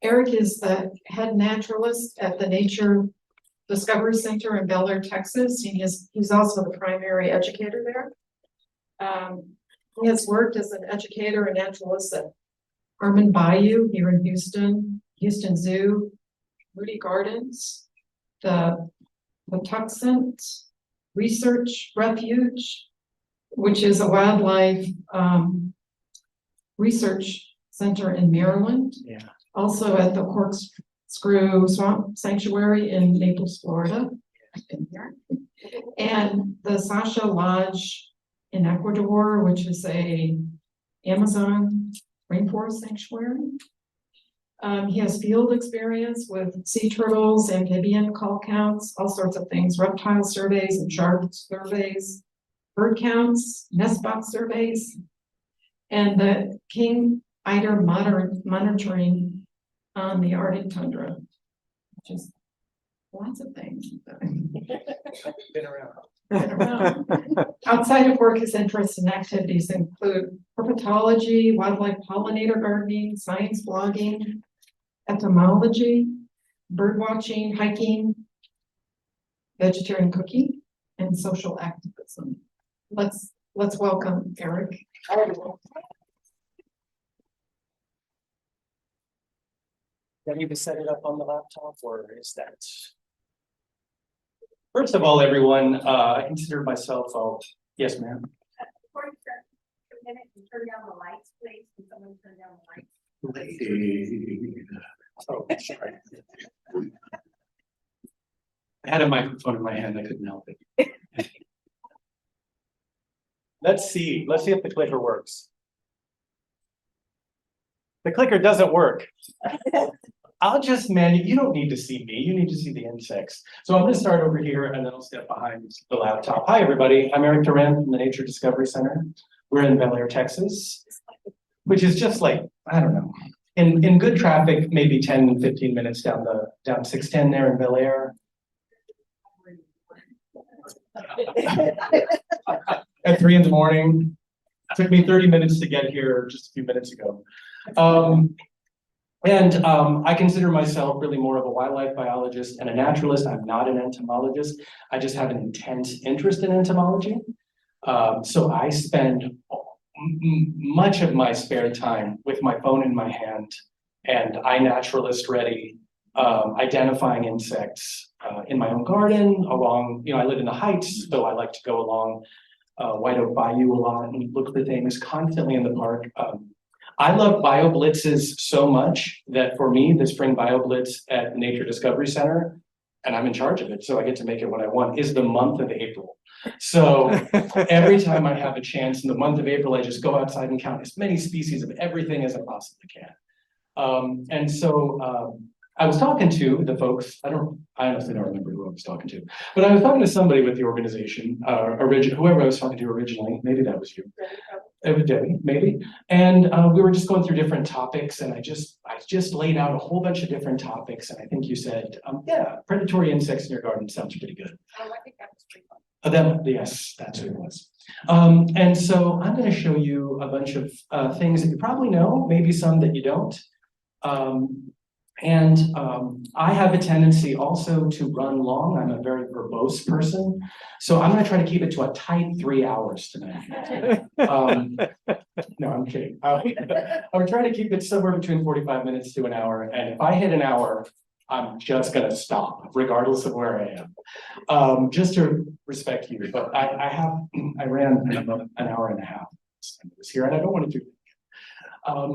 Eric is the head naturalist at the Nature Discovery Center in Bel Air, Texas. He's also the primary educator there. He has worked as an educator and naturalist at Harmon Bayou here in Houston, Houston Zoo, Moody Gardens, the Patuxent Research Refuge, which is a wildlife research center in Maryland. Yeah. Also at the Corkscrew Swamp Sanctuary in Naples, Florida. And the Sasha Lodge in Ecuador, which is a Amazon rainforest sanctuary. He has field experience with sea turtles, amphibian call counts, all sorts of things, reptile surveys and shark surveys, bird counts, nest box surveys, and the king eider monitoring on the Arctic tundra, which is lots of things. Been around. Outside of work, his interests and activities include herpetology, wildlife pollinator gardening, science blogging, entomology, bird watching, hiking, vegetarian cooking, and social activism. Let's welcome Eric. Do I need to set it up on the laptop, or is that? First of all, everyone, I consider myself, yes, ma'am. Before you start, for a minute, you turn down the lights, please. Can someone turn down the lights? Lady. Oh, sorry. I had a microphone in my hand, I couldn't help it. Let's see if the clicker works. The clicker doesn't work. I'll just you don't need to see me, you need to see the insects. So I'm gonna start over here and then I'll step behind the laptop. Hi, everybody, I'm Eric Duran from the Nature Discovery Center. We're in Bel Air, Texas, which is just like, I don't know, in good traffic, maybe 10, 15 minutes down 610 there in Bel Air. At 3 in the morning. It took me 30 minutes to get here just a few minutes ago. I consider myself really more of a wildlife biologist and a naturalist. I'm not an entomologist. I just have an intense interest in entomology. So I spend much of my spare time with my phone in my hand and iNaturalist ready, identifying insects in my own garden along, I live in the Heights, so I like to go along White Oak Bayou a lot and look for things constantly in the park. I love bio blitzes so much that for me, the spring bio blitz at Nature Discovery Center, and I'm in charge of it, so I get to make it what I want, is the month of April. So every time I have a chance in the month of April, I just go outside and count as many species of everything as I possibly can. I was talking to the folks, I honestly don't remember who I was talking to, but I was talking to somebody with the organization, whoever I was talking to originally, maybe that was you. It was Debbie, maybe. And we were just going through different topics, and I just laid out a whole bunch of different topics, and I think you said, yeah, predatory insects in your garden sounds pretty good. Oh, I think that was pretty fun. Yes, that's who it was. And so I'm going to show you a bunch of things that you probably know, maybe some that you don't. I have a tendency also to run long. I'm a very verbose person. So I'm going to try to keep it to a tight 3 hours tonight. No, I'm kidding. I'm trying to keep it somewhere between 45 minutes to an hour. And if I hit an hour, I'm just going to stop, regardless of where I am. Just to respect you. But I ran about an hour and a half. I was here, and I don't want to do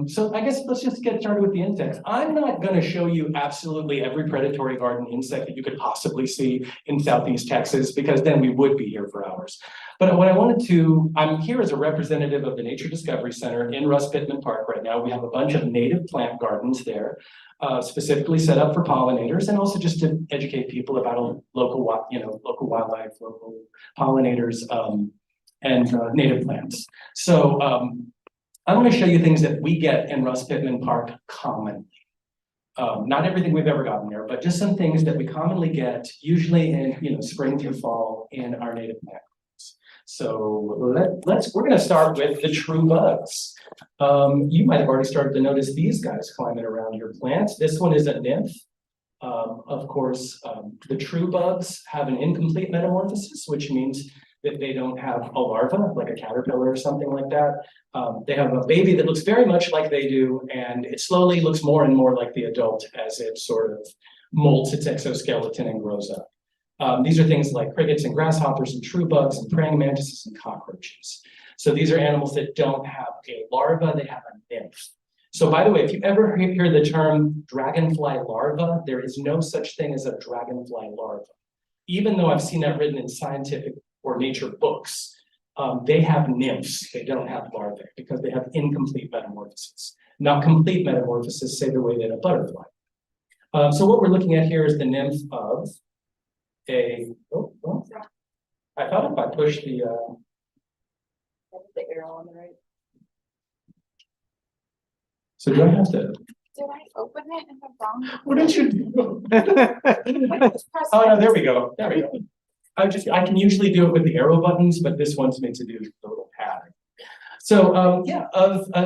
so I guess let's just get started with the insects. I'm not going to show you absolutely every predatory garden insect that you could possibly see in Southeast Texas, because then we would be here for hours. But what I wanted to, I'm here as a representative of the Nature Discovery Center in Russ Pittman Park right now. We have a bunch of native plant gardens there, specifically set up for pollinators, and also just to educate people about local wildlife, local pollinators, and native plants. So I'm going to show you things that we get in Russ Pittman Park commonly. Not everything we've ever gotten there, but just some things that we commonly get, usually in spring through fall in our native plant gardens. So we're gonna start with the true bugs. You might have already started to notice these guys climbing around your plants. This one is a nymph. Of course, the true bugs have an incomplete metamorphosis, which means that they don't have a larva, like a caterpillar or something like that. They have a baby that looks very much like they do, and it slowly looks more and more like the adult as it sort of molts its exoskeleton and grows up. These are things like crickets and grasshoppers and true bugs and praying mantises and cockroaches. So these are animals that don't have a larva, they have a nymph. So by the way, if you ever hear the term dragonfly larva, there is no such thing as a dragonfly larva. Even though I've seen that written in scientific or nature books, they have nymphs, they don't have larvae because they have incomplete metamorphosis. Not complete metamorphosis, say the way that a butterfly. So what we're looking at here is the nymph of a, I thought if I push the arrow on the right. so do I have to? Did I open it in the wrong? What did you do? Oh no, there we go. There we go. I can usually do it with the arrow buttons, but this one's meant to do the little pattern. So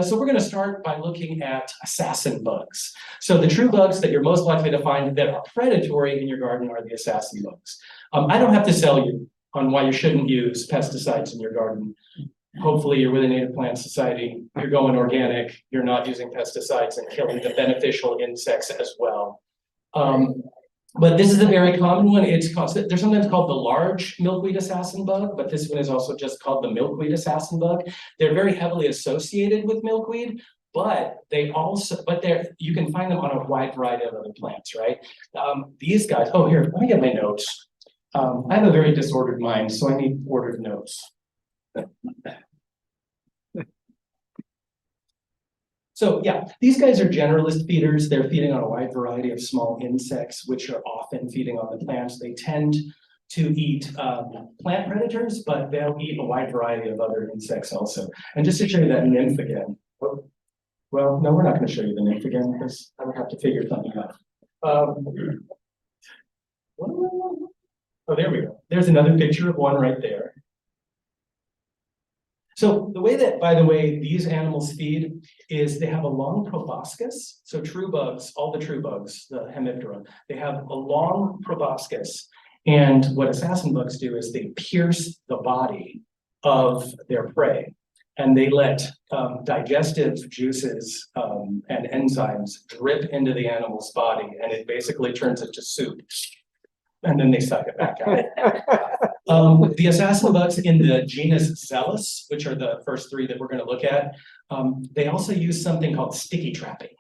so we're going to start by looking at assassin bugs. So the true bugs that you're most likely to find that are predatory in your garden are the assassin bugs. I don't have to sell you on why you shouldn't use pesticides in your garden. Hopefully you're with a native plant society, you're going organic, you're not using pesticides and killing the beneficial insects as well. But this is a very common one. They're sometimes called the large milkweed assassin bug, but this one is also just called the milkweed assassin bug. They're very heavily associated with milkweed, but you can find them on a wide variety of other plants, right? These guys, oh here, let me get my notes. I have a very disordered mind, so I need ordered notes. So yeah, these guys are generalist feeders. They're feeding on a wide variety of small insects, which are often feeding on the plants. They tend to eat plant predators, but they'll eat a wide variety of other insects also. And just to show you that nymph again. Well, no, we're not going to show you the nymph again because I would have to figure something out. Oh, there we go. There's another picture of one right there. So the way that, by the way, these animals feed is they have a long proboscis. So true bugs, all the true bugs, the Hemiptera, they have a long proboscis. And what assassin bugs do is they pierce the body of their prey. And they let digestive juices and enzymes drip into the animal's body. And it basically turns it to soup. And then they suck it back out. The assassin bugs in the genus Zealous, which are the first three that we're going to look at, they also use something called sticky trapping,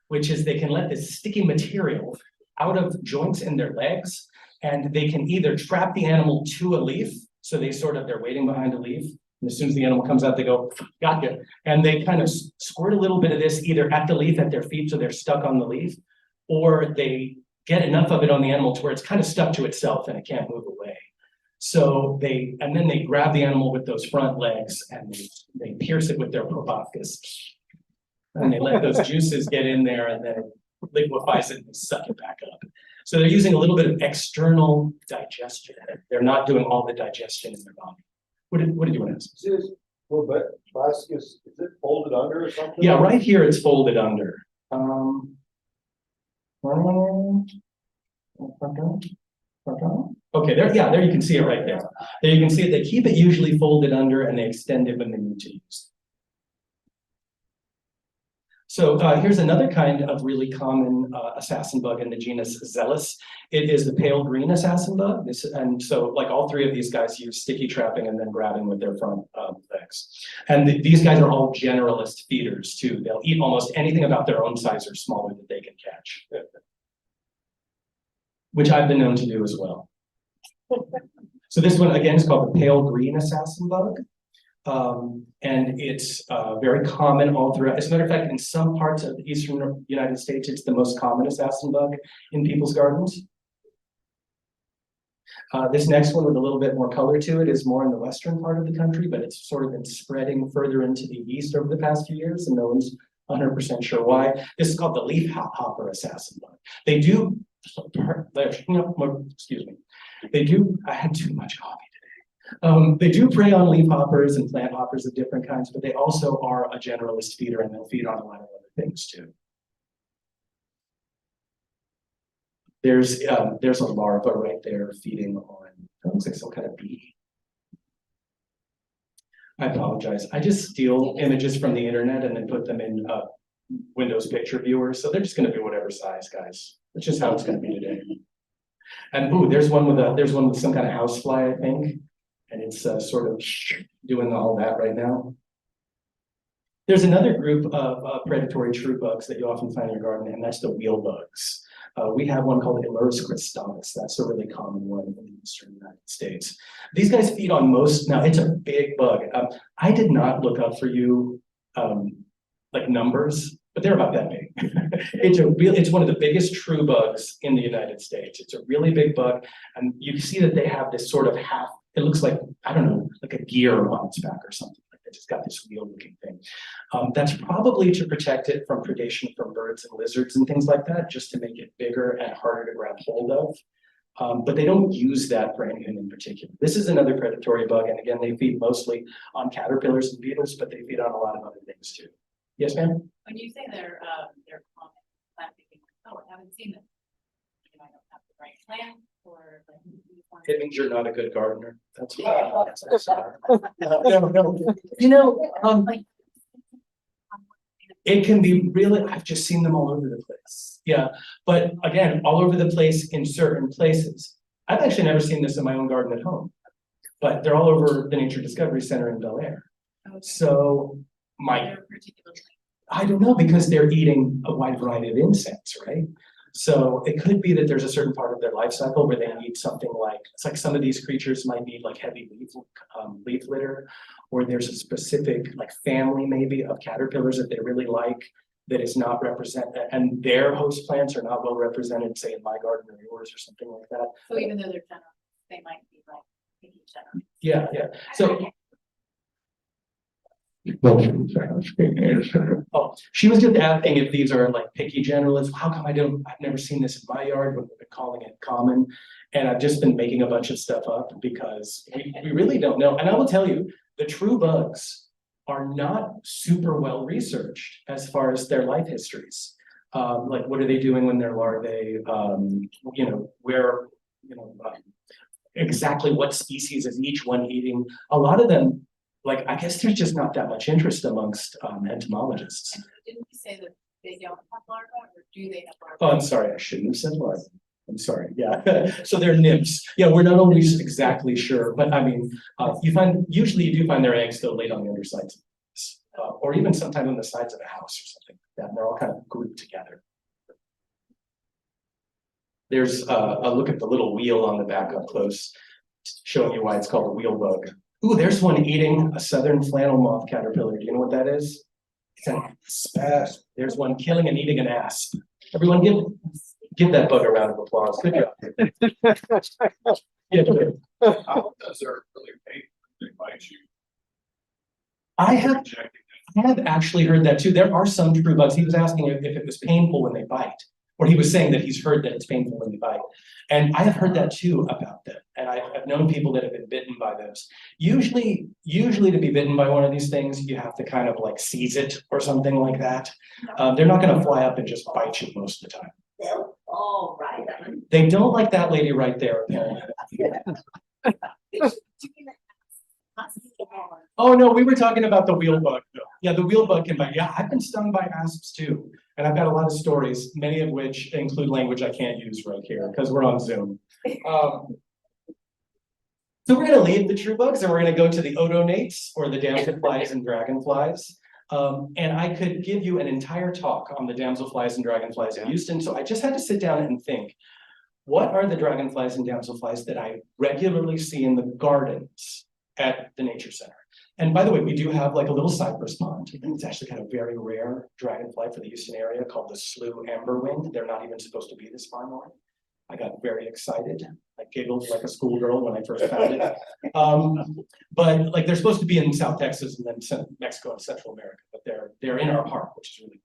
which is they can let this sticky material out of joints in their legs, and they can either trap the animal to a leaf, so they're waiting behind a leaf, and as soon as the animal comes out, they go, gotcha, and they kind of squirt a little bit of this either at the leaf at their feet, so they're stuck on the leaf, or they get enough of it on the animal to where it's kind of stuck to itself and it can't move away. So then they grab the animal with those front legs and they pierce it with their proboscis. And they let those juices get in there and then it liquefies it and suck it back up. So they're using a little bit of external digestion. They're not doing all the digestion in their body. What did you want to ask? Is it folded under or something? Yeah, right here it's folded under. Okay, there you can see it right there. There you can see it. They keep it usually folded under and they extend it when they need to use it. So here's another kind of really common assassin bug in the genus Zealous. It is the pale green assassin bug. And so like all three of these guys use sticky trapping and then grabbing with their front legs. And these guys are all generalist feeders too. They'll eat almost anything about their own size or smaller that they can catch, which I've been known to do as well. So this one again is called the pale green assassin bug. And it's very common all throughout. As a matter of fact, in some parts of the eastern United States, it's the most common assassin bug in people's gardens. This next one with a little bit more color to it is more in the western part of the country, but it's sort of been spreading further into the east over the past few years, and no one's 100% sure why. This is called the leaf hopper assassin bug. They do, excuse me, they do, I had too much coffee today. They do prey on leaf hoppers and plant hoppers of different kinds, but they also are a generalist feeder and they'll feed on a lot of other things too. There's a larva right there feeding on, it looks like some kind of bee. I apologize. I just steal images from the internet and then put them in Windows picture viewers. So they're just going to be whatever size, guys. That's just how it's going to be today. And ooh, there's one with some kind of housefly, I think. And it's sort of doing all that right now. There's another group of predatory true bugs that you often find in your garden, and that's the wheel bugs. We have one called Ilurus cristalis. That's a really common one in the eastern United States. These guys feed on most, now it's a big bug. I did not look up for you like numbers, but they're about that big. It's one of the biggest true bugs in the United States. It's a really big bug, and you see that they have this sort of half, it looks like, I don't know, like a gear on its back or something. It's just got this wheel-looking thing. That's probably to protect it from predation from birds and lizards and things like that, just to make it bigger and harder to grab hold of. But they don't use that for anything in particular. This is another predatory bug, and again, they feed mostly on caterpillars and beetles, but they feed on a lot of other things too. Yes, ma'am? When you say they're common plant picking, oh, I haven't seen them. You know, I don't have the right plant or like. It means you're not a good gardener. That's why. No. You know, it can be really, I've just seen them all over the place. Yeah, but again, all over the place in certain places. I've actually never seen this in my own garden at home, but they're all over the Nature Discovery Center in Bel Air. Okay. So I don't know, because they're eating a wide variety of insects, right? So it could be that there's a certain part of their life cycle where they need something like, it's like some of these creatures might need like heavy leaf litter, or there's a specific like family maybe of caterpillars that they really like that is not represented, and their host plants are not well represented, say in my garden or yours or something like that. So even though they're general, they might be like picky general. Yeah. So oh, she was just asking if these are like picky generalists. How come I've never seen this in my yard when we've been calling it common? And I've just been making a bunch of stuff up because we really don't know. And I will tell you, the true bugs are not super well researched as far as their life histories. Like what are they doing when they're larvae? Exactly what species is each one eating? A lot of them, like, I guess there's just not that much interest amongst entomologists. Didn't you say that they don't have larvae, or do they have larvae? Oh, I'm sorry, I shouldn't have said larvae. I'm sorry, yeah. So they're nymphs. Yeah, we're not always exactly sure, but I mean, usually you do find their eggs though laid on the undersides, or even sometimes on the sides of a house or something like that, and they're all kind of grouped together. There's a look at the little wheel on the back up close, showing you why it's called a wheel bug. Ooh, there's one eating a southern flannel moth caterpillar. Do you know what that is? It's an asp. There's one killing and eating an asp. Everyone give that bug a round of applause. Good job. Yeah, good. How does there really pain they bite you? I have actually heard that too. There are some true bugs. He was asking if it was painful when they bite, or he was saying that he's heard that it's painful when they bite. And I have heard that too about them. And I've known people that have been bitten by those. Usually to be bitten by one of these things, you have to kind of like seize it or something like that. They're not going to fly up and just bite you most of the time. All right. They don't like that lady right there, apparently. Oh no, we were talking about the wheel bug. Yeah, the wheel bug can bite. Yeah, I've been stung by asps too. And I've got a lot of stories, many of which include language I can't use right here because we're on Zoom. So we're going to leave the true bugs and we're going to go to the odonates, or the damselflies and dragonflies. And I could give you an entire talk on the damselflies and dragonflies in Houston. So I just had to sit down and think, what are the dragonflies and damselflies that I regularly see in the gardens at the Nature Center? And by the way, we do have like a little cypress pond. It's actually kind of very rare dragonfly for the Houston area called the slough amberwing. They're not even supposed to be this far north. I got very excited. I giggled like a schoolgirl when I first found it. But like they're supposed to be in South Texas and then Mexico and Central America, but they're in our park, which is really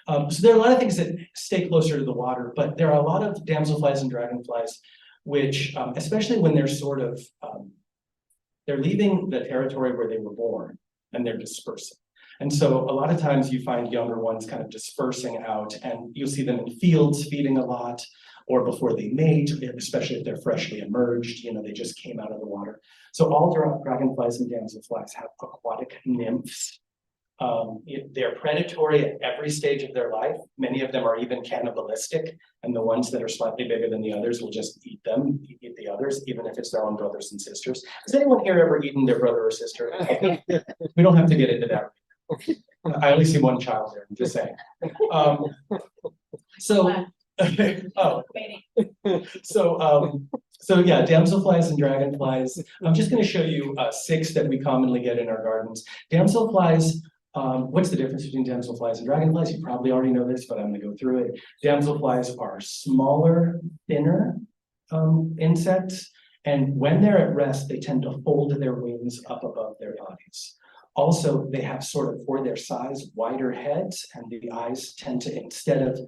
cool. So there are a lot of things that stay closer to the water, but there are a lot of damselflies and dragonflies, which, especially when they're sort of They're leaving the territory where they were born and they're dispersing. And so a lot of times you find younger ones kind of dispersing out, and you'll see them in fields feeding a lot, or before they mate, especially if they're freshly emerged, they just came out of the water. So all dragonflies and damselflies have aquatic nymphs. They're predatory at every stage of their life. Many of them are even cannibalistic, and the ones that are slightly bigger than the others will just eat the others, even if it's their own brothers and sisters. Has anyone here ever eaten their brother or sister? We don't have to get into that. I only see one child there, I'm just saying. So yeah, damselflies and dragonflies. I'm just going to show you 6 that we commonly get in our gardens. Damselflies, what's the difference between damselflies and dragonflies? You probably already know this, but I'm going to go through it. Damselflies are smaller, thinner insects, and when they're at rest, they tend to fold their wings up above their bodies. Also, they have sort of, for their size, wider heads, and the eyes tend to, instead of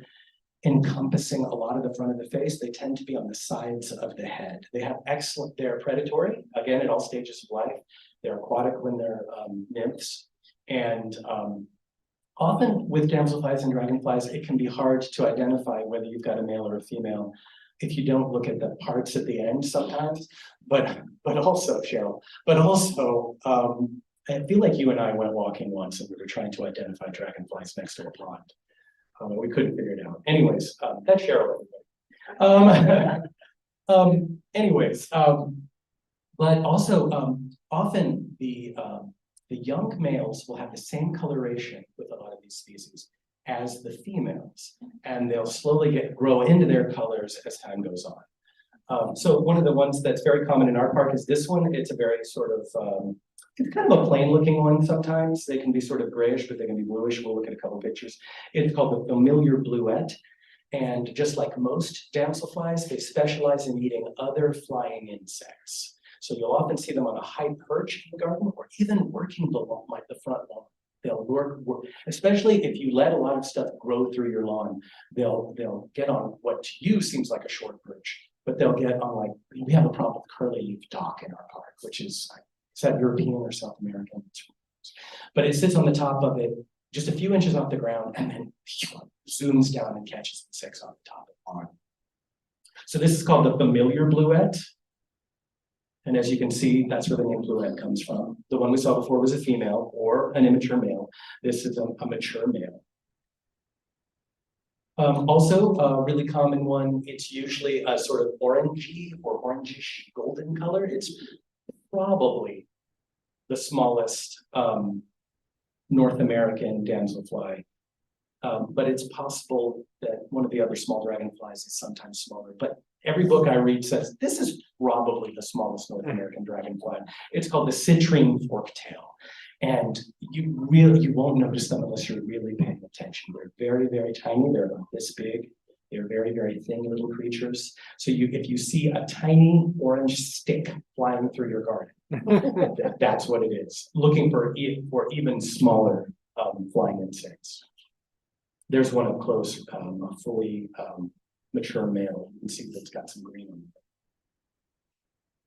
encompassing a lot of the front of the face, they tend to be on the sides of the head. They're predatory, again, at all stages of life. They're aquatic when they're nymphs. And often with damselflies and dragonflies, it can be hard to identify whether you've got a male or a female if you don't look at the parts at the end sometimes. But also, Cheryl, I feel like you and I went walking once and we were trying to identify dragonflies next to a pond. We couldn't figure it out. Anyways, that's Cheryl, everybody. But also often the young males will have the same coloration with a lot of these species as the females, and they'll slowly grow into their colors as time goes on. So one of the ones that's very common in our park is this one. It's a very sort of it's kind of a plain looking one sometimes. They can be sort of grayish, but they can be bluish. We'll look at a couple pictures. It's called the familiar bluette. And just like most damselflies, they specialize in eating other flying insects. So you'll often see them on a high perch in the garden, or even working below, like the front lawn. They'll work, especially if you let a lot of stuff grow through your lawn, they'll get on what to you seems like a short perch, but they'll get on, we have a problem with curly-leaved dock in our park, which is that European or South American? But it sits on the top of it, just a few inches off the ground, and then zooms down and catches insects on the top of the lawn. So this is called the familiar bluette. And as you can see, that's where the name bluette comes from. The one we saw before was a female or an immature male. This is a mature male. Also, a really common one, it's usually a sort of orangey or orangish golden color. It's probably the smallest North American damselfly, but it's possible that one of the other small dragonflies is sometimes smaller. But every book I read says this is probably the smallest North American dragonfly. It's called the citrine forktail, and you won't notice them unless you're really paying attention. They're very, very tiny. They're about this big. They're very, very thin little creatures. So if you see a tiny orange stick flying through your garden, that's what it is. Looking for even smaller flying insects. There's one up close, a fully mature male. You can see that it's got some green on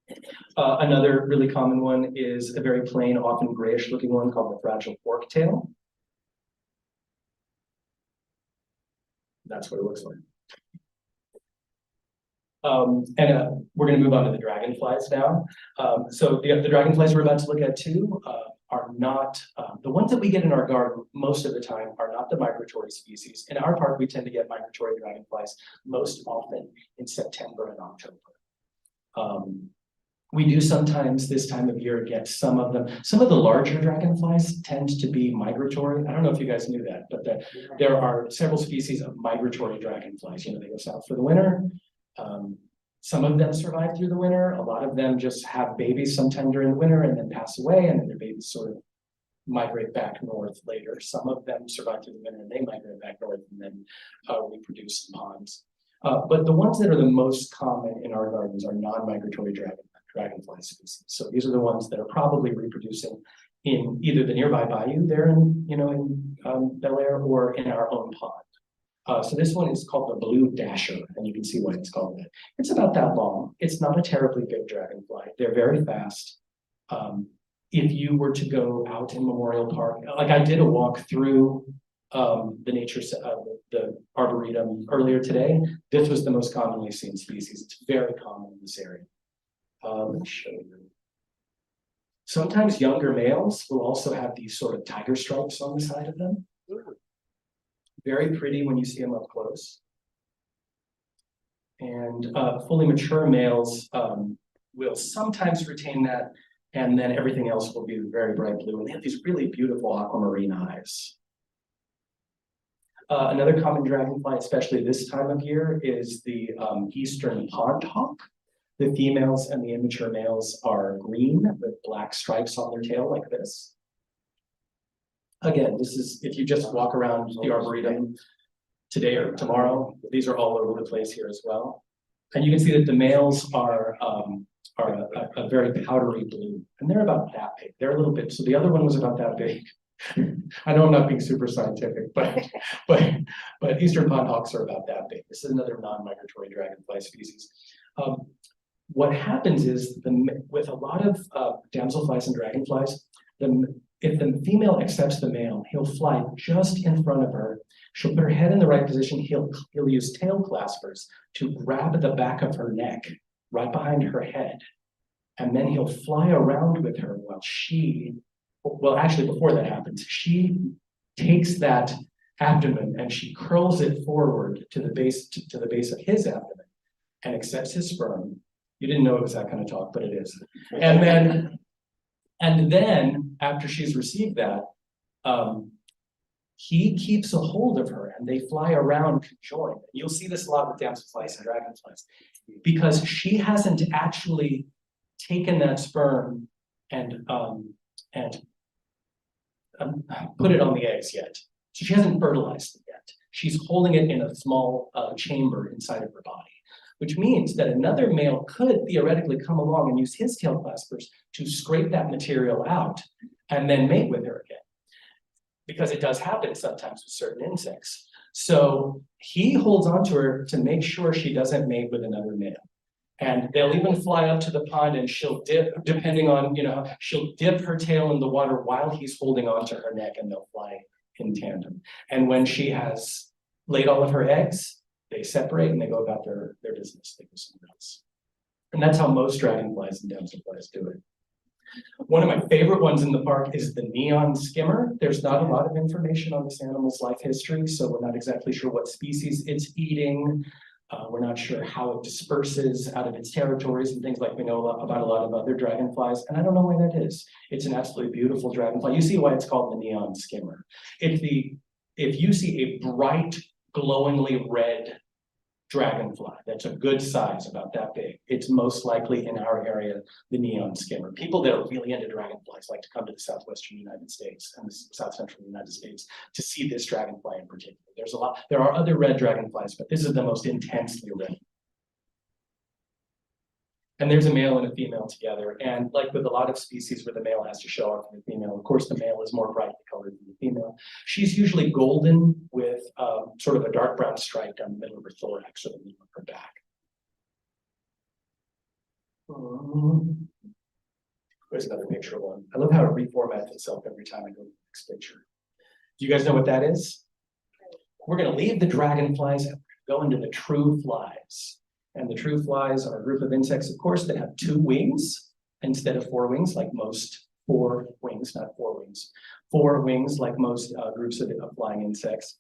it. Another really common one is a very plain, often grayish looking one called the fragile forktail. That's what it looks like. We're going to move on to the dragonflies now. So the dragonflies we're about to look at too are not, the ones that we get in our garden most of the time are not the migratory species. In our park, we tend to get migratory dragonflies most often in September and October. We do sometimes this time of year get some of them. Some of the larger dragonflies tend to be migratory. I don't know if you guys knew that, but there are several species of migratory dragonflies. They go south for the winter. Some of them survive through the winter. A lot of them just have babies sometime during the winter and then pass away, and then their babies sort of migrate back north later. Some of them survive through the winter and they migrate back north and then reproduce in ponds. But the ones that are the most common in our gardens are non-migratory dragonfly species. So these are the ones that are probably reproducing in either the nearby bayou there in Bel Air or in our own pond. So this one is called the blue dasher, and you can see why it's called that. It's about that long. It's not a terribly big dragonfly. They're very fast. If you were to go out in Memorial Park, like I did a walk through the the Arboretum earlier today, this was the most commonly seen species. It's very common in this area. Let me show you. Sometimes younger males will also have these sort of tiger stripes on the side of them. Very pretty when you see them up close. And fully mature males will sometimes retain that, and then everything else will be very bright blue. And they have these really beautiful aquamarine eyes. Another common dragonfly, especially this time of year, is the eastern pond hawk. The females and the immature males are green with black stripes on their tail like this. Again, this is, if you just walk around the Arboretum today or tomorrow, these are all over the place here as well. And you can see that the males are a very powdery blue, and they're about that big. They're a little bit, so the other one was about that big. I know I'm not being super scientific, but eastern pond hawks are about that big. This is another non-migratory dragonfly species. What happens is, with a lot of damselflies and dragonflies, if the female accepts the male, he'll fly just in front of her. She'll put her head in the right position. He'll use tail claspers to grab the back of her neck, right behind her head. And then he'll fly around with her while well, actually, before that happens, she takes that abdomen and she curls it forward to the base of his abdomen and accepts his sperm. You didn't know it was that kind of talk, but it is. And then after she's received that, he keeps a hold of her and they fly around conjoined. You'll see this a lot with damselflies and dragonflies, because she hasn't actually taken that sperm and put it on the eggs yet. So she hasn't fertilized it yet. She's holding it in a small chamber inside of her body, which means that another male could theoretically come along and use his tail claspers to scrape that material out and then mate with her again. Because it does happen sometimes with certain insects. So he holds onto her to make sure she doesn't mate with another male. And they'll even fly up to the pond and she'll dip, depending on, she'll dip her tail in the water while he's holding onto her neck, and they'll fly in tandem. And when she has laid all of her eggs, they separate and they go about their business. They go somewhere else. And that's how most dragonflies and damselflies do it. One of my favorite ones in the park is the neon skimmer. There's not a lot of information on this animal's life history, so we're not exactly sure what species it's eating. We're not sure how it disperses out of its territories and things like we know about a lot of other dragonflies, and I don't know why that is. It's an absolutely beautiful dragonfly. You see why it's called the neon skimmer. If you see a bright, glowingly red dragonfly that's a good size, about that big, it's most likely in our area the neon skimmer. People that are really into dragonflies like to come to the southwestern United States and the south central United States to see this dragonfly in particular. There are other red dragonflies, but this is the most intensely red. And there's a male and a female together. And like with a lot of species where the male has to show off for the female, of course, the male is more brightly colored than the female. She's usually golden with sort of a dark brown stripe down the middle of her thorax or the middle of her back. There's another picture of one. I love how it reformats itself every time I go to the next picture. Do you guys know what that is? We're going to leave the dragonflies and go into the true flies. And the true flies are a group of insects, of course, that have 2 wings instead of 4 wings, like most 4 wings, not 4 wings, 4 wings, like most groups of flying insects.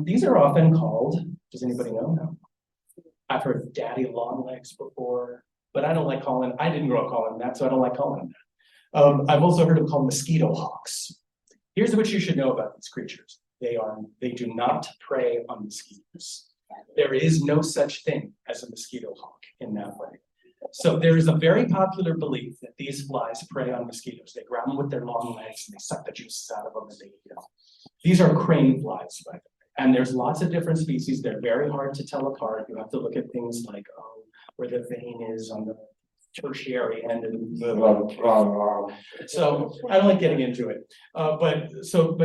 These are often called, does anybody know? No. I've heard daddy longlegs before, but I don't like calling, I didn't grow up calling them that, so I don't like calling them that. I've also heard them called mosquito hawks. Here's what you should know about these creatures. They do not prey on mosquitoes. There is no such thing as a mosquito hawk in that way. So there is a very popular belief that these flies prey on mosquitoes. They grab them with their long legs and they suck the juices out of them and they eat them. These are crane flies, by the way. And there's lots of different species. They're very hard to tell apart. You have to look at things like where the vein is on the tertiary end and so I don't like getting into it. But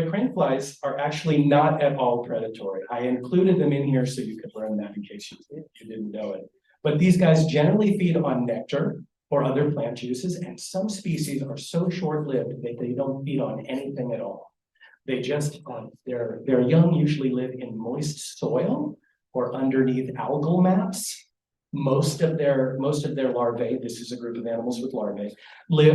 crane flies are actually not at all predatory. I included them in here so you could learn that in case you didn't know it. But these guys generally feed on nectar. or other plant juices, and some species are so short-lived that they don't feed on anything at all. They just, their young usually live in moist soil or underneath algal mats. Most of their larvae, this is a group of animals with larvae,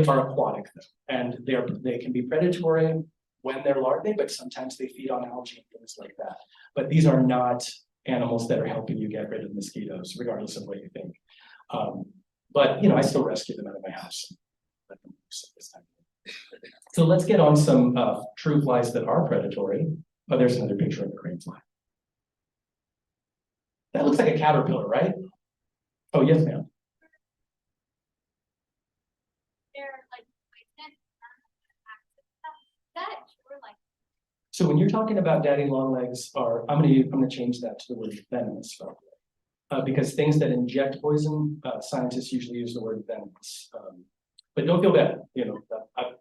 are aquatic though, and they can be predatory when they're larvae, but sometimes they feed on algae and things like that. But these are not animals that are helping you get rid of mosquitoes, regardless of what you think. But I still rescue them out of my house. Let them loose at this time. So let's get on some true flies that are predatory. Oh, there's another picture of the crane fly. That looks like a caterpillar, right? Oh, yes, ma'am. They're like, that, we're like, So when you're talking about daddy long legs, I'm gonna change that to the word venomous, because things that inject poison, scientists usually use the word venomous. But don't feel bad.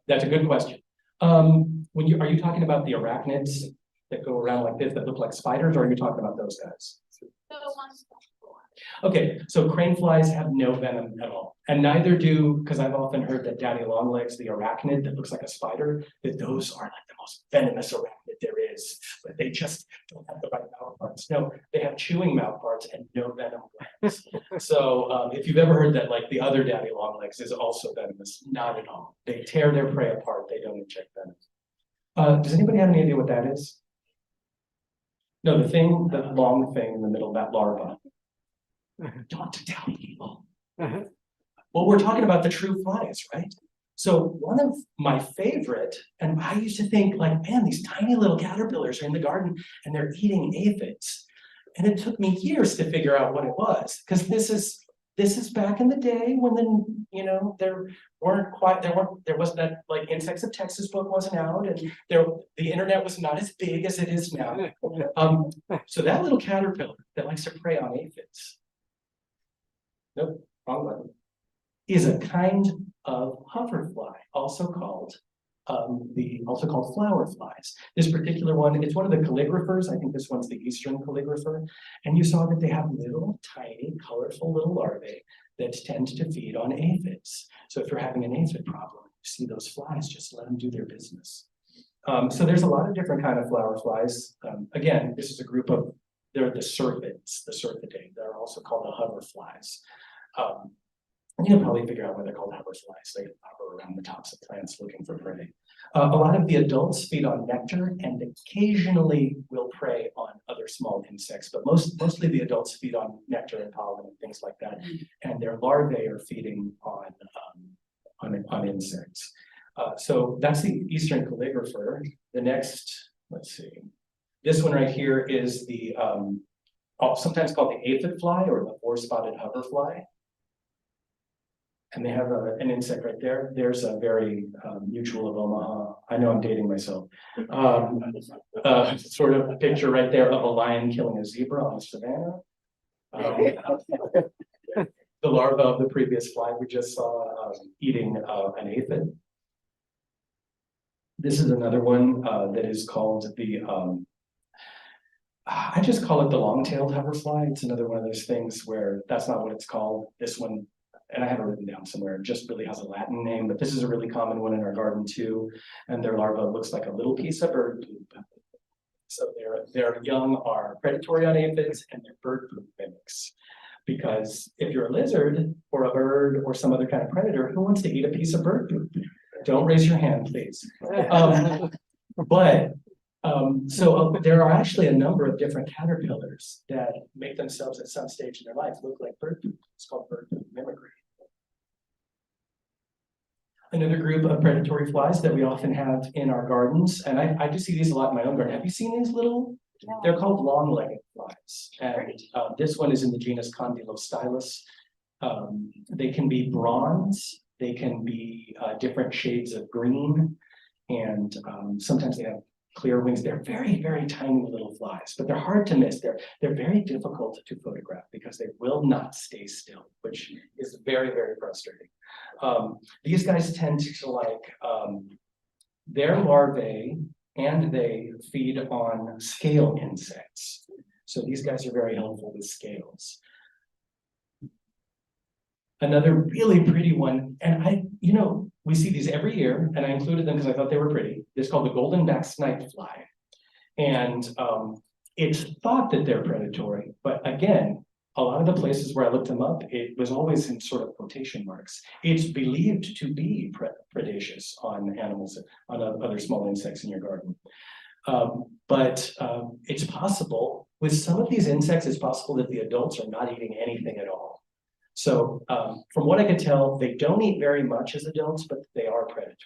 That's a good question. Are you talking about the arachnids that go around like this that look like spiders, or are you talking about those guys? the ones before. Okay, so crane flies have no venom at all, and neither do, because I've often heard that daddy longlegs, the arachnid that looks like a spider, that those are like the most venomous arachnid there is, but they just don't have the right mouth parts. No, they have chewing mouth parts and no venom glands. So if you've ever heard that like the other daddy longlegs is also venomous, not at all. They tear their prey apart, they don't inject venom. Does anybody have any idea what that is? No, the long thing in the middle, that larva. Don't tell people. Well, we're talking about the true flies, right? So one of my favorite, and I used to think like, man, these tiny little caterpillars are in the garden and they're eating aphids. And it took me years to figure out what it was, because this is back in the day when there wasn't that, like, Insects of Texas book wasn't out, and the internet was not as big as it is now. So that little caterpillar that likes to prey on aphids, nope, wrong button, is a kind of hoverfly, also called flower flies. This particular one, it's one of the calligraphers. I think this one's the eastern calligrapher. And you saw that they have little, tiny, colorful little larvae that tend to feed on aphids. So if you're having an aphid problem, you see those flies, just let them do their business. So there's a lot of different kind of flower flies. Again, this is a group of, they're the syrphids, the syrphidae. They're also called the hoverflies. And you can probably figure out why they're called hoverflies. They hover around the tops of plants looking for prey. A lot of the adults feed on nectar and occasionally will prey on other small insects, but mostly the adults feed on nectar and pollen and things like that. And their larvae are feeding on insects. So that's the eastern calligrapher. The next, let's see, this one right here is the sometimes called the aphid fly or the four-spotted hoverfly. And they have an insect right there. There's a very mutual of Omaha. I know I'm dating myself. Sort of a picture right there of a lion killing a zebra on the savannah. The larva of the previous fly we just saw eating an aphid. This is another one that is called the, I just call it the long-tailed hoverfly. It's another one of those things where that's not what it's called. This one, and I have it written down somewhere, it just really has a Latin name, but this is a really common one in our garden too. And their larva looks like a little piece of bird poop. So their young are predatory on aphids and they're bird poop mimics. Because if you're a lizard or a bird or some other kind of predator, who wants to eat a piece of bird poop? Don't raise your hand, please. So there are actually a number of different caterpillars that make themselves at some stage in their life look like bird poop. It's called bird poop mimicry. Another group of predatory flies that we often have in our gardens, and I do see these a lot in my own garden. Have you seen these little? They're called long-legged flies, and this one is in the genus Condylostylus. They can be bronze, they can be different shades of green, and sometimes they have clear wings. They're very, very tiny little flies, but they're hard to miss. They're very difficult to photograph because they will not stay still, which is very, very frustrating. These guys tend to like their larvae, and they feed on scale insects. So these guys are very helpful with scales. Another really pretty one, and we see these every year, and I included them because I thought they were pretty. It's called the golden-backed snipefly. And it's thought that they're predatory, but again, a lot of the places where I looked them up, it was always in sort of quotation marks. It's believed to be predaceous on animals, on other small insects in your garden. But it's possible, with some of these insects, it's possible that the adults are not eating anything at all. So from what I could tell, they don't eat very much as adults, but they are predatory.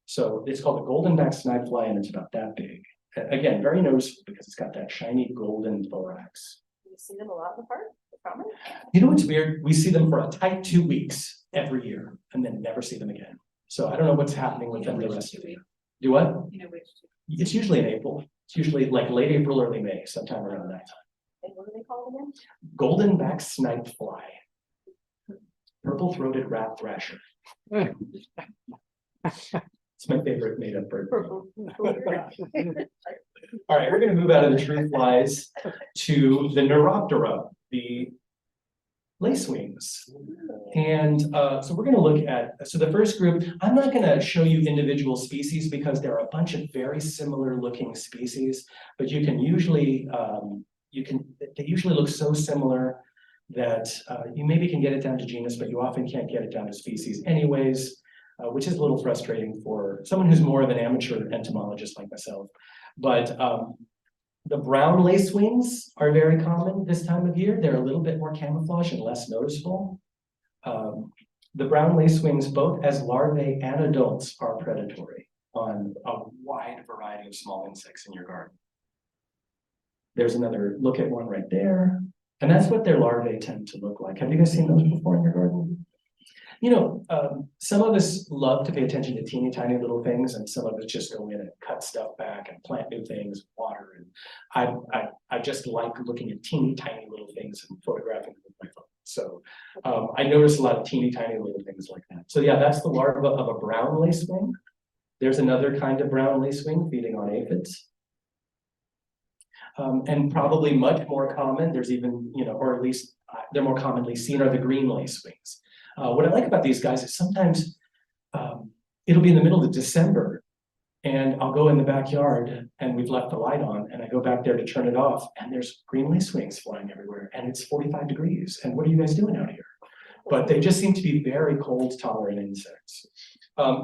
So it's called the golden-backed snipefly, and it's about that big. Again, very noticeable because it's got that shiny golden thorax. You see them a lot in the park, the common? You know what's weird? We see them for a tight 2 weeks every year and then never see them again. So I don't know what's happening with them the rest of the year. Do what? You know, which. It's usually in April. It's usually like late April, early May, sometime around that time. And what do they call them again? Golden-backed snipefly. Purple-throated rat thrasher. It's my favorite made-up bird. Purple. All right, we're going to move out of the tree flies to the Neuroptera, the lacewings. And so we're going to look at, so the first group, I'm not going to show you individual species because there are a bunch of very similar looking species, but you can usually, they usually look so similar that you maybe can get it down to genus, but you often can't get it down to species anyways, which is a little frustrating for someone who's more of an amateur entomologist like myself. But the brown lacewings are very common this time of year. They're a little bit more camouflage and less noticeable. The brown lacewings, both as larvae and adults, are predatory on a wide variety of small insects in your garden. There's another look at one right there. And that's what their larvae tend to look like. Have you guys seen those before in your garden? You know, some of us love to pay attention to teeny tiny little things, and some of us just go in and cut stuff back and plant new things, water. And I just like looking at teeny tiny little things and photographing them with my phone. So I notice a lot of teeny tiny little things like that. So yeah, that's the larva of a brown lacewing. There's another kind of brown lacewing feeding on aphids. And probably much more common, there's even, or at least they're more commonly seen, are the green lacewings. What I like about these guys is sometimes it'll be in the middle of December and I'll go in the backyard and we've left the light on and I go back there to turn it off and there's green lacewings flying everywhere and it's 45 degrees. And what are you guys doing out here? But they just seem to be very cold tolerant insects.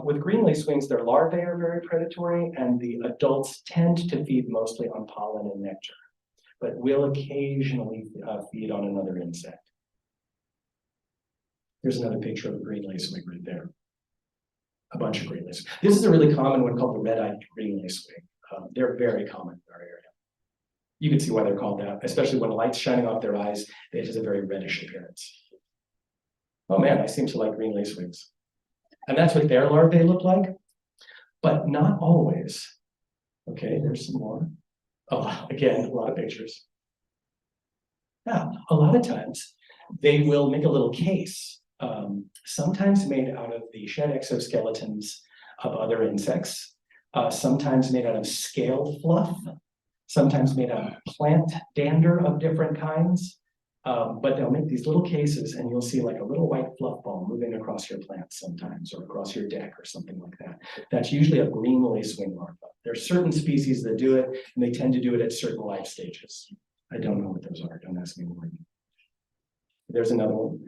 With green lacewings, their larvae are very predatory and the adults tend to feed mostly on pollen and nectar, but will occasionally feed on another insect. Here's another picture of a green lacewing right there. A bunch of green lacewing. This is a really common one called the red-eyed green lacewing. They're very common in our area. You can see why they're called that, especially when light's shining off their eyes, it has a very reddish appearance. Oh man, I seem to like green lacewings. And that's what their larvae look like, but not always. Okay, there's some more. Oh, again, a lot of pictures. Now, a lot of times they will make a little case, sometimes made out of the shed exoskeletons of other insects, sometimes made out of scale fluff, sometimes made out of plant dander of different kinds. But they'll make these little cases and you'll see like a little white fluff ball moving across your plants sometimes or across your deck or something like that. That's usually a green lacewing larva. There are certain species that do it and they tend to do it at certain life stages. I don't know what those are. Don't ask me more. There's another one.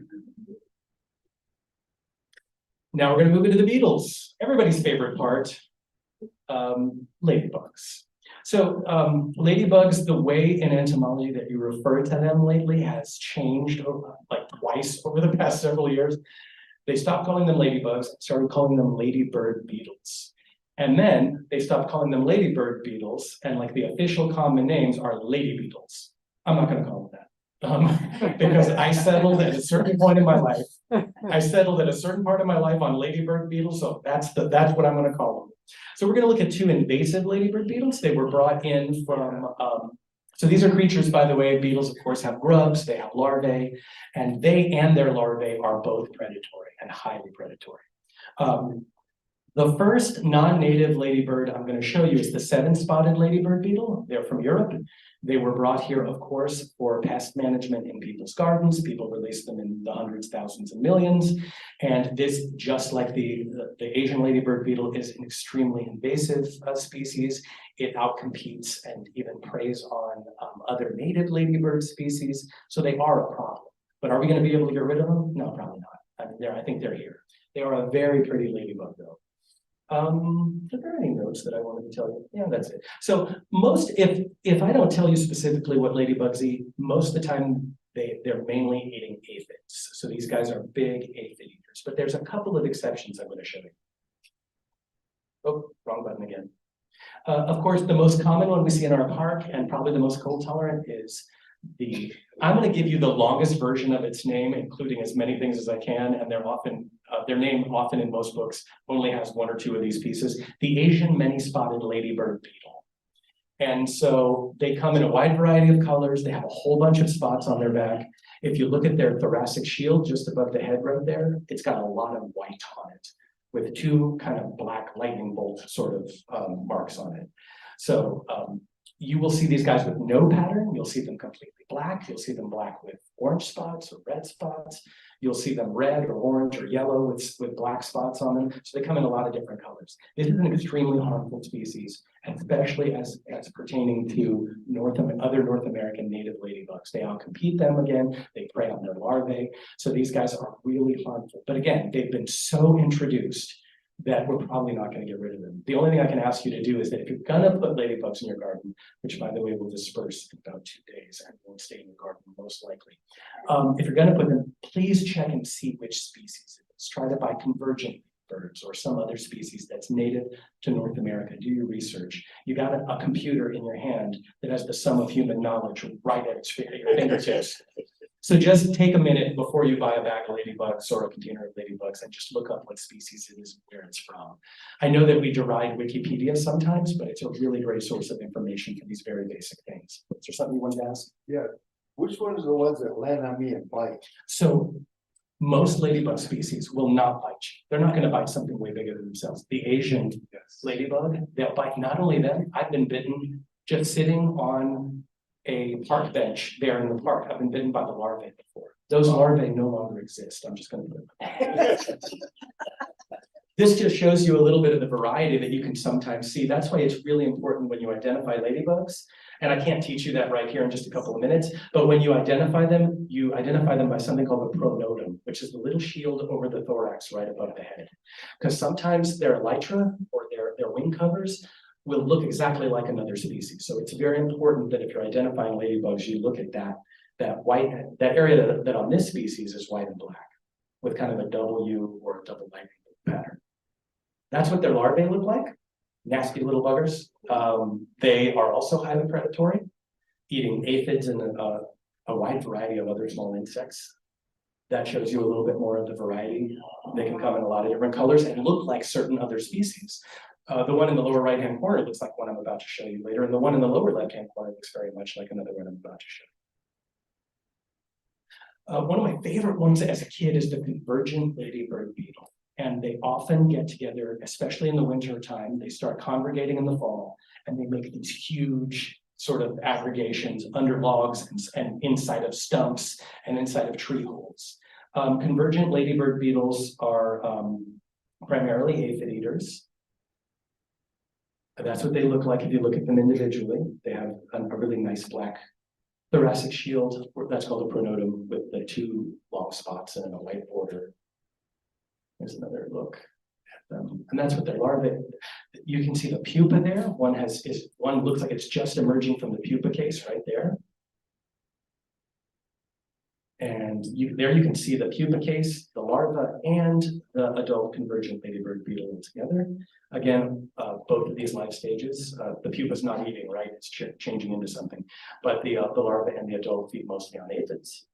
Now we're going to move into the beetles. Everybody's favorite part, ladybugs. So ladybugs, the way in entomology that you refer to them lately has changed like twice over the past several years. They stopped calling them ladybugs, started calling them ladybird beetles. And then they stopped calling them ladybird beetles, and like the official common names are lady beetles. I'm not going to call them that. Because I settled at a certain point in my life. I settled at a certain part of my life on ladybird beetles, so that's what I'm going to call them. So we're going to look at two invasive ladybird beetles. They were brought in from, so these are creatures, by the way. Beetles, of course, have grubs, they have larvae, and they and their larvae are both predatory and highly predatory. The first non-native ladybird I'm going to show you is the 7-spotted ladybird beetle. They're from Europe. They were brought here, of course, for pest management in people's gardens. People release them in the hundreds, thousands, and millions. And this, just like the Asian ladybird beetle, is an extremely invasive species. It outcompetes and even preys on other native ladybird species. So they are a problem. But are we going to be able to get rid of them? No, probably not. I mean, I think they're here. They are a very pretty ladybug, though. Are there any notes that I wanted to tell you? Yeah, that's it. So if I don't tell you specifically what ladybugs eat, most of the time they're mainly eating aphids. So these guys are big aphid eaters, but there's a couple of exceptions I'm going to show you. Oh, wrong button again. Of course, the most common one we see in our park, and probably the most cold tolerant, is I'm going to give you the longest version of its name, including as many things as I can, and their name often in most books only has one or two of these pieces. The Asian many-spotted ladybird beetle. And so they come in a wide variety of colors. They have a whole bunch of spots on their back. If you look at their thoracic shield just above the head right there, it's got a lot of white on it, with two kind of black lightning bolt sort of marks on it. So you will see these guys with no pattern. You'll see them completely black. You'll see them black with orange spots or red spots. You'll see them red or orange or yellow with black spots on them. So they come in a lot of different colors. This is an extremely harmful species, especially as pertaining to other North American native ladybugs. They outcompete them again. They prey on their larvae. So these guys are really harmful. But again, they've been so introduced that we're probably not going to get rid of them. The only thing I can ask you to do is that if you're going to put ladybugs in your garden, which by the way will disperse in about 2 days and won't stay in your garden most likely. If you're going to put them, please check and see which species it is. Try to buy convergent birds or some other species that's native to North America. Do your research. You got a computer in your hand that has the sum of human knowledge right at your fingertips. So just take a minute before you buy a bag of ladybugs or a container of ladybugs and just look up what species it is and where it's from. I know that we deride Wikipedia sometimes, but it's a really great source of information for these very basic things. Is there something you wanted to ask? Yeah, which ones are the ones that land on me and bite? So most ladybug species will not bite you. They're not going to bite something way bigger than themselves. The Asian ladybug, they'll bite not only them. I've been bitten just sitting on a park bench there in the park. I've been bitten by the larvae before. Those larvae no longer exist. I'm just going to put it. This just shows you a little bit of the variety that you can sometimes see. That's why it's really important when you identify ladybugs. And I can't teach you that right here in just a couple of minutes, but when you identify them by something called the pronotum, which is the little shield over the thorax right above the head. Because sometimes their elytra or their wing covers will look exactly like another species. So it's very important that if you're identifying ladybugs, you look at that area that on this species is white and black with kind of a W or a double lightning pattern. That's what their larvae look like. Nasty little buggers. They are also highly predatory, eating aphids and a wide variety of other small insects. That shows you a little bit more of the variety. They can come in a lot of different colors and look like certain other species. The one in the lower right-hand corner looks like one I'm about to show you later, and the one in the lower left-hand corner looks very much like another one I'm about to show you. One of my favorite ones as a kid is the convergent ladybird beetle. And they often get together, especially in the winter time. They start congregating in the fall, and they make these huge sort of aggregations under logs and inside of stumps and inside of tree holes. Convergent ladybird beetles are primarily aphid eaters. That's what they look like if you look at them individually. They have a really nice black thoracic shield, that's called a pronotum, with the two long spots and a white border. Here's another look at them. And that's what their larvae, you can see the pupa there. One looks like it's just emerging from the pupa case right there. And there you can see the pupa case, the larva, and the adult convergent ladybird beetle together. Again, both of these life stages, the pupa's not eating, right? It's changing into something. But the larva and the adult feed mostly on aphids.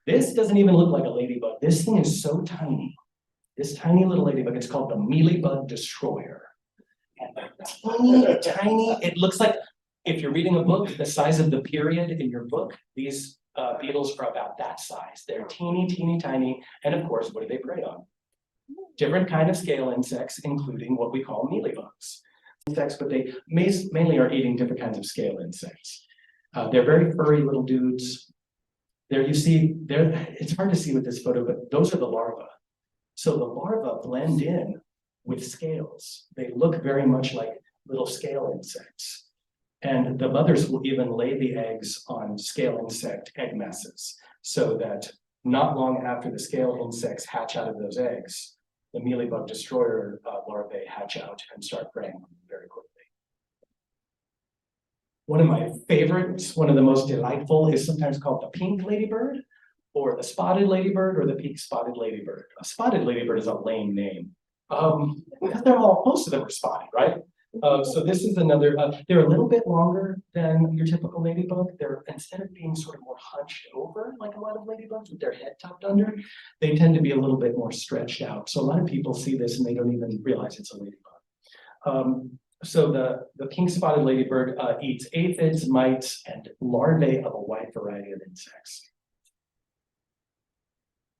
This doesn't even look like a ladybug. This thing is so tiny. This tiny little ladybug, it's called the mealybug destroyer. And tiny, it looks like, if you're reading a book, the size of the period in your book, these beetles are about that size. They're teeny, teeny, tiny. And of course, what do they prey on? Different kind of scale insects, including what we call mealybugs. Insects, but they mainly are eating different kinds of scale insects. They're very furry little dudes. There you see, it's hard to see with this photo, but those are the larvae. So the larvae blend in with scales. They look very much like little scale insects. And the mothers will even lay the eggs on scale insect egg masses, so that not long after the scale insects hatch out of those eggs, the mealybug destroyer larvae hatch out and start preying on them very quickly. One of my favorites, one of the most delightful, is sometimes called the pink ladybird, or the spotted ladybird, or the pink spotted ladybird. A spotted ladybird is a lame name. Because most of them are spotted, right? So this is another, they're a little bit longer than your typical ladybug. They're, instead of being sort of more hunched over like a lot of ladybugs with their head tucked under, they tend to be a little bit more stretched out. So a lot of people see this and they don't even realize it's a ladybug. So the pink spotted ladybird eats aphids, mites, and larvae of a wide variety of insects.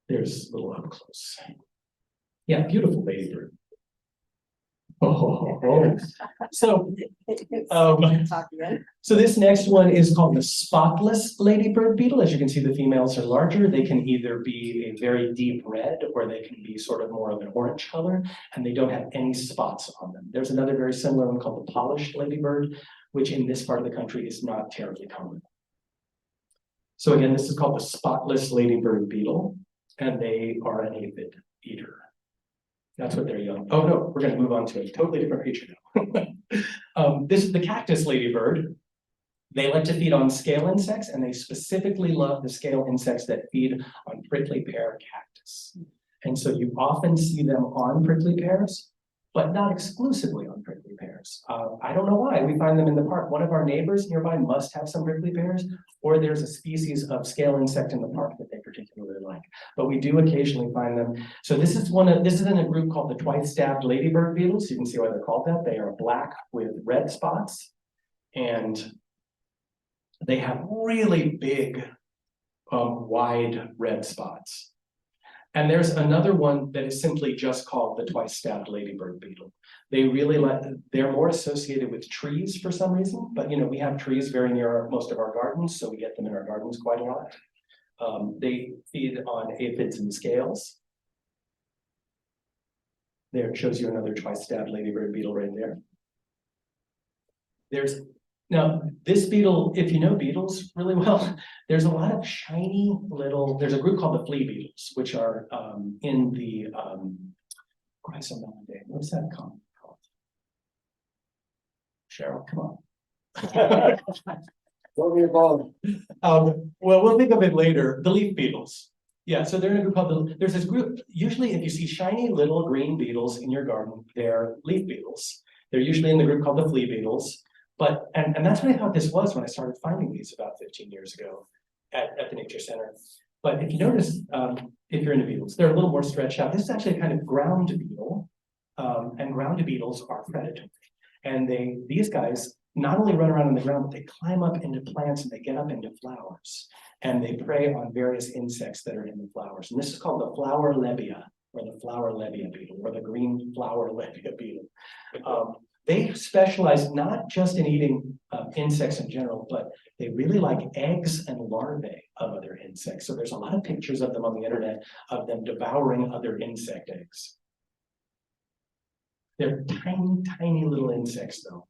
There's a little up close. Yeah, beautiful ladybird. So this next one is called the spotless ladybird beetle. As you can see, the females are larger. They can either be a very deep red or they can be sort of more of an orange color, and they don't have any spots on them. There's another very similar one called the polished ladybird, which in this part of the country is not terribly common. So again, this is called the spotless ladybird beetle, and they are an aphid eater. That's what they're young. Oh no, we're going to move on to a totally different creature now. This is the cactus ladybird. They like to feed on scale insects, and they specifically love the scale insects that feed on prickly pear cactus. And so you often see them on prickly pears, but not exclusively on prickly pears. I don't know why. We find them in the park. One of our neighbors nearby must have some prickly pears, or there's a species of scale insect in the park that they particularly like. But we do occasionally find them. So this is in a group called the twice-stabbed ladybird beetles. You can see why they're called that. They are black with red spots, and they have really big, wide red spots. And there's another one that is simply just called the twice-stabbed ladybird beetle. They're more associated with trees for some reason, but you know, we have trees very near most of our gardens, so we get them in our gardens quite a lot. They feed on aphids and scales. There, it shows you another twice-stabbed ladybird beetle right there. Now, this beetle, if you know beetles really well, there's a lot of shiny little, there's a group called the flea beetles, which are in the, what's that called? Cheryl, come on. What were you calling? Well, we'll think of it later, the leaf beetles. Yeah, so they're in a group called, there's this group, usually if you see shiny little green beetles in your garden, they're leaf beetles. They're usually in the group called the flea beetles. But, and that's what I thought this was when I started finding these about 15 years ago at the Nature Center. But if you notice, if you're into beetles, they're a little more stretched out. This is actually a kind of ground beetle, and ground beetles are predatory. And these guys not only run around on the ground, but they climb up into plants and they get up into flowers. And they prey on various insects that are in the flowers. And this is called the flower lebia, or the flower lebia beetle, or the green flower lebia beetle. They specialize not just in eating insects in general, but they really like eggs and larvae of other insects. So there's a lot of pictures of them on the internet of them devouring other insect eggs. They're tiny, tiny little insects though.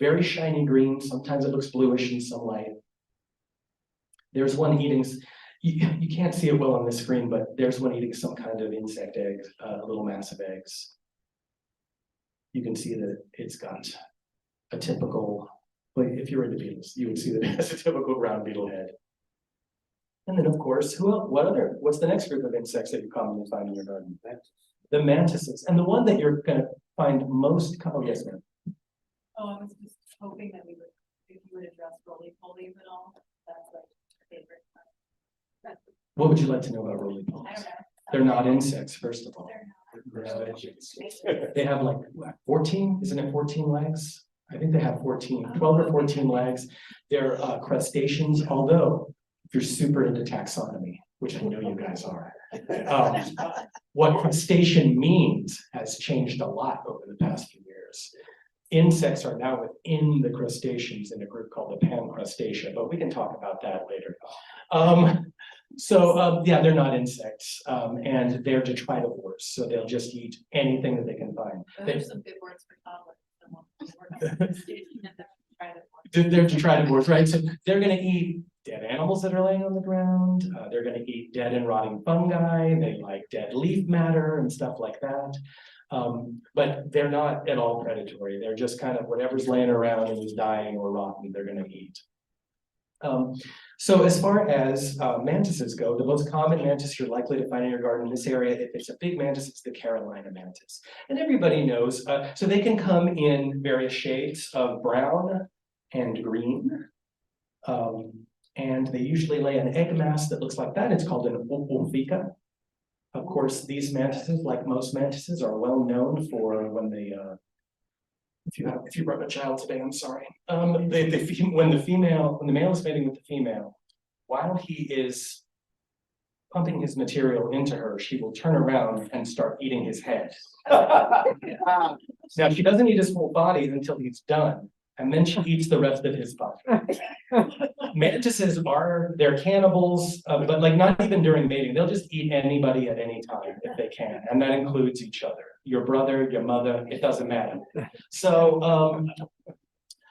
Very shiny green, sometimes it looks bluish in some light. There's one eating, you can't see it well on the screen, but there's one eating some kind of insect egg, a little mass of eggs. You can see that it's got a typical, like if you're into beetles, you would see that it has a typical ground beetle head. And then of course, what's the next group of insects that you commonly find in your garden? The mantises. And the one that you're gonna find most, oh yes, ma'am. Oh, I was just hoping that if you would address roly-polies at all, that's like favorite. What would you like to know about roly-polies? I don't know. They're not insects, first of all. They're They have like 14, isn't it 14 legs? I think they have 12 or 14 legs. They're crustaceans, although if you're super into taxonomy, which I know you guys are, What crustacean means has changed a lot over the past few years. Insects are now within the crustaceans in a group called the pancrustacea, but we can talk about that later. Yeah, they're not insects, and they're detritivores, so they'll just eat anything that they can find. There's some good words for toddlers. They're detritivores, right? So they're gonna eat dead animals that are laying on the ground. They're gonna eat dead and rotting fungi. They like dead leaf matter and stuff like that. But they're not at all predatory. They're just kind of whatever's laying around and is dying or rotten, they're gonna eat. So as far as mantises go, the most common mantis you're likely to find in your garden in this area, if it's a big mantis, it's the Carolina mantis. And everybody knows, so they can come in various shades of brown and green. And they usually lay an egg mass that looks like that. It's called an oophica. Of course, these mantises, like most mantises, are well known for when they, if you brought a child today, I'm sorry. When the male is mating with the female, while he is pumping his material into her, she will turn around and start eating his head. Now, she doesn't eat his whole body until he's done, and then she eats the rest of his body. Mantises they're cannibals, but like not even during mating. They'll just eat anybody at any time if they can, and that includes each other. Your brother, your mother, it doesn't matter. So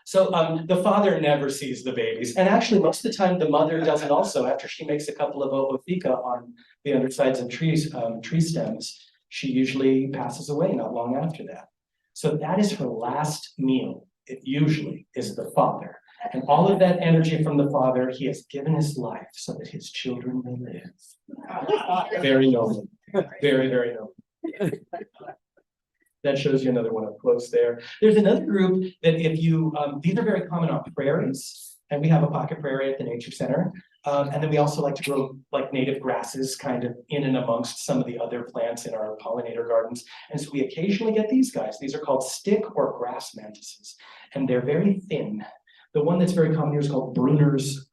the father never sees the babies. And actually, most of the time, the mother doesn't also. After she makes a couple of ootheca on the undersides of trees, tree stems, she usually passes away not long after that. So that is her last meal. It usually is the father. And all of that energy from the father, he has given his life so that his children may live. Very noble. Very, very noble. That shows you another one up close there. There's another group that if you, these are very common on prairies, and we have a pocket prairie at the nature center. And then we also like to grow like native grasses kind of in and amongst some of the other plants in our pollinator gardens. And so we occasionally get these guys. These are called stick or grass mantises, and they're very thin. The one that's very common here is called Bruner's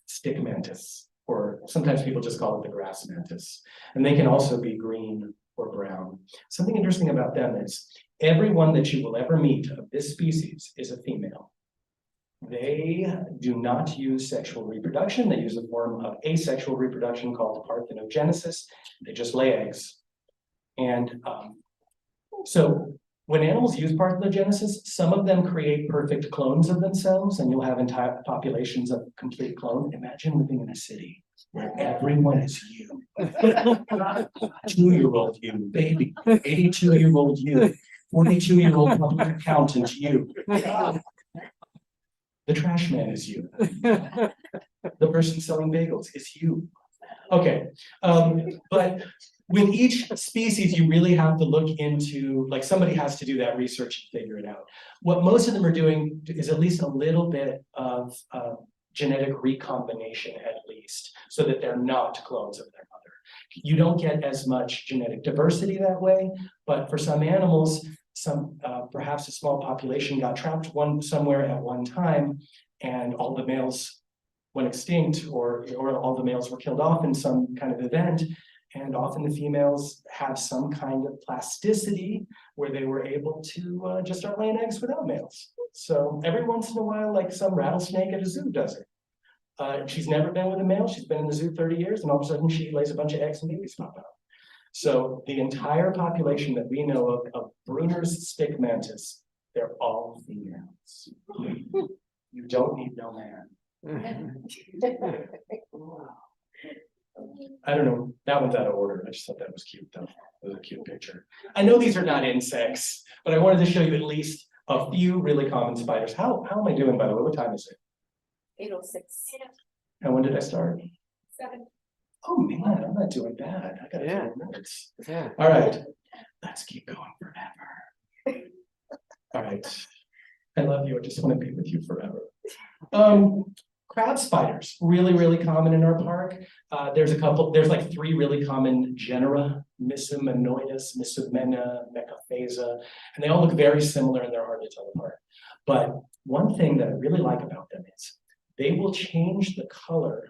stick mantis, or sometimes people just call it the grass mantis. And they can also be green or brown. Something interesting about them is every one that you will ever meet of this species is a female. They do not use sexual reproduction. They use a form of asexual reproduction called parthenogenesis. They just lay eggs. And so when animals use parthenogenesis, some of them create perfect clones of themselves, and you'll have entire populations of complete clones. Imagine living in a city where everyone is you. 2-year-old you, baby, 82-year-old you, 42-year-old public accountant you. The trash man is you. The person selling bagels is you. Okay, but with each species, you really have to look into, like somebody has to do that research and figure it out. What most of them are doing is at least a little bit of genetic recombination at least, so that they're not clones of their mother. You don't get as much genetic diversity that way, but for some animals, perhaps a small population got trapped somewhere at one time, and all the males went extinct, or all the males were killed off in some kind of event. And often the females have some kind of plasticity where they were able to just start laying eggs without males. So every once in a while, like some rattlesnake at a zoo does it. She's never been with a male. She's been in the zoo 30 years, and all of a sudden she lays a bunch of eggs and babies pop out. So the entire population that we know of Bruner's stick mantis, they're all females. You don't need no man. I don't know, that one's out of order. I just thought that was cute though. It was a cute picture. I know these are not insects, but I wanted to show you at least a few really common spiders. How am I doing, by the way? What time is it? 8:06. And when did I start? 7. Oh man, I'm not doing bad. I got 10 minutes. Yeah. All right, let's keep going forever. All right, I love you. I just want to be with you forever. Crab spiders, really, really common in our park. There's like 3 really common genera: Misumenoidus, Misumena, Mechaphasa, and they all look very similar and they're hard to tell apart. But one thing that I really like about them is they will change the color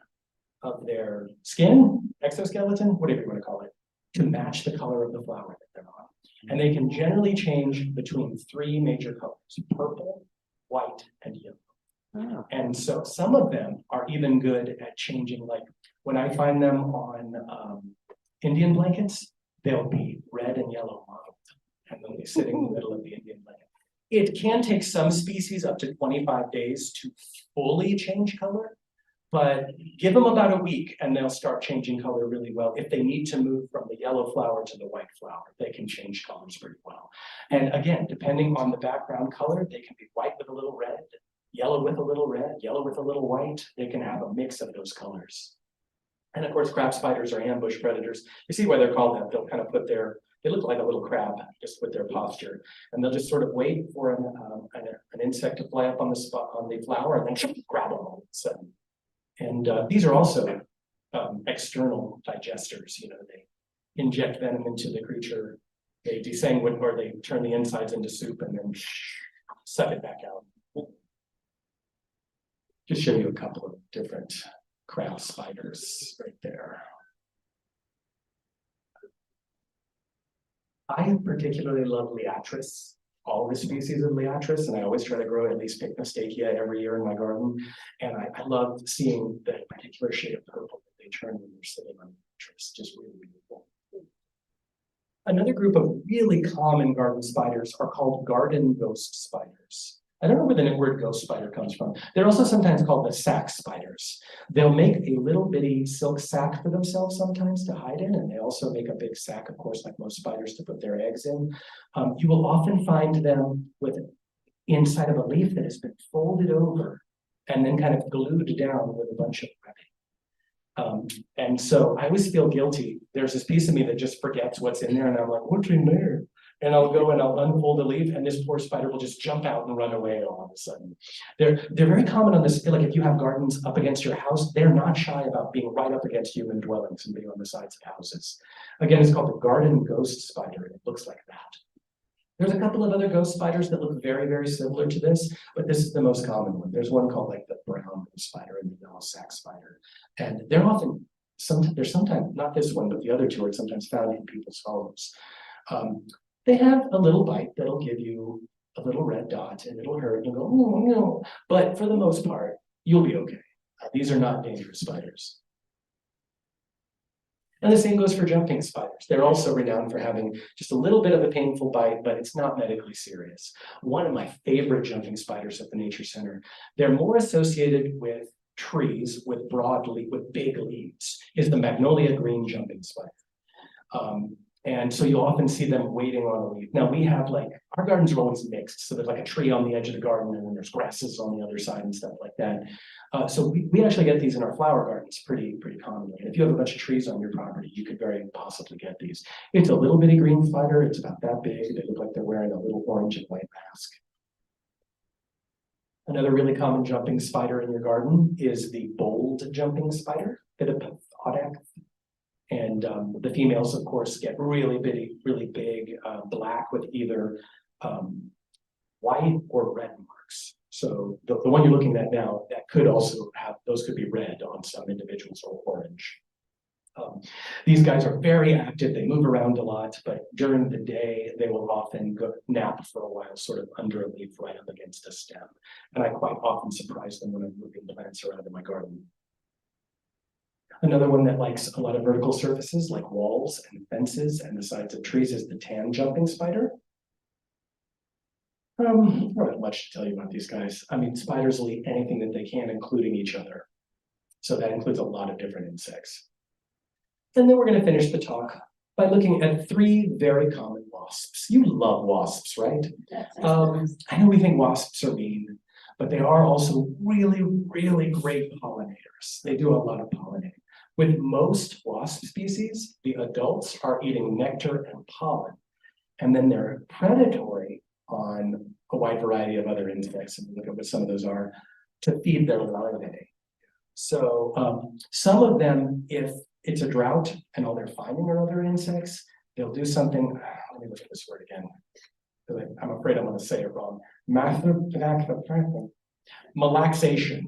of their skin, exoskeleton, whatever you want to call it, to match the color of the flower that they're on. And they can generally change between three major colors: purple, white, and yellow. And so some of them are even good at changing, like when I find them on Indian blankets, they'll be red and yellow mottled, and they'll be sitting in the middle of the Indian blanket. It can take some species up to 25 days to fully change color, but give them about a week and they'll start changing color really well. If they need to move from the yellow flower to the white flower, they can change colors pretty well. And again, depending on the background color, they can be white with a little red, yellow with a little red, yellow with a little white. They can have a mix of those colors. And of course, crab spiders are ambush predators. You see why they're called that. They'll kind of put they look like a little crab just with their posture. And they'll just sort of wait for an insect to fly up on the flower and then grab them all of a sudden. And these are also external digesters. You know, they inject venom into the creature, they desanguine, or they turn the insides into soup and then suck it back out. Just show you a couple of different crab spiders right there. I particularly love Liatris, all the species of Liatris, and I always try to grow at least Pycnostachya every year in my garden. And I love seeing that particular shade of purple that they turn when they're sitting on Liatris, just really beautiful. Another group of really common garden spiders are called garden ghost spiders. I don't know where the word ghost spider comes from. They're also sometimes called the sack spiders. They'll make a little bitty silk sack for themselves sometimes to hide in, and they also make a big sack, of course, like most spiders, to put their eggs in. You will often find them with inside of a leaf that has been folded over and then kind of glued down with a bunch of webbing. And so I always feel guilty. There's this piece of me that just forgets what's in there, and I'm like, what's in there? And I'll go and I'll unfold the leaf, and this poor spider will just jump out and run away all of a sudden. They're very common on this. Like if you have gardens up against your house, they're not shy about being right up against human dwellings and being on the sides of houses. Again, it's called the garden ghost spider, and it looks like that. There's a couple of other ghost spiders that look very, very similar to this, but this is the most common one. There's one called like the brown ghost spider and the yellow sack spider. And they're often, they're sometimes, not this one, but the other two are sometimes found in people's homes. They have a little bite that'll give you a little red dot and it'll hurt and you'll go, oh no. But for the most part, you'll be okay. These are not dangerous spiders. And the same goes for jumping spiders. They're also renowned for having just a little bit of a painful bite, but it's not medically serious. One of my favorite jumping spiders at the Nature Center, they're more associated with trees with big leaves, is the magnolia green jumping spider. And so you'll often see them waiting on a leaf. Now we have our gardens are always mixed. So there's like a tree on the edge of the garden and then there's grasses on the other side and stuff like that. So we actually get these in our flower gardens pretty commonly. And if you have a bunch of trees on your property, you could very possibly get these. It's a little bitty green spider. It's about that big. They look like they're wearing a little orange and white mask. Another really common jumping spider in your garden is the bold jumping spider, Predatory. And the females, of course, get really bitty, really big, black with either white or red marks. So the one you're looking at now, that could also have, those could be red on some individuals or orange. These guys are very active. They move around a lot, but during the day, they will often go nap for a while, sort of under a leaf right up against a stem. And I quite often surprise them when I'm moving plants around in my garden. Another one that likes a lot of vertical surfaces like walls and fences and the sides of trees is the tan jumping spider. I don't have much to tell you about these guys. I mean, spiders will eat anything that they can, including each other. So that includes a lot of different insects. And then we're going to finish the talk by looking at 3 very common wasps. You love wasps, right? I know we think wasps are mean, but they are also really, really great pollinators. They do a lot of pollinating. With most wasp species, the adults are eating nectar and pollen, and then they're predatory on a wide variety of other insects, and look at what some of those are, to feed their larvae. So some of them, if it's a drought and all they're finding are other insects, they'll do something, let me look at this word again, because I'm afraid I'm going to say it wrong. Malaxation.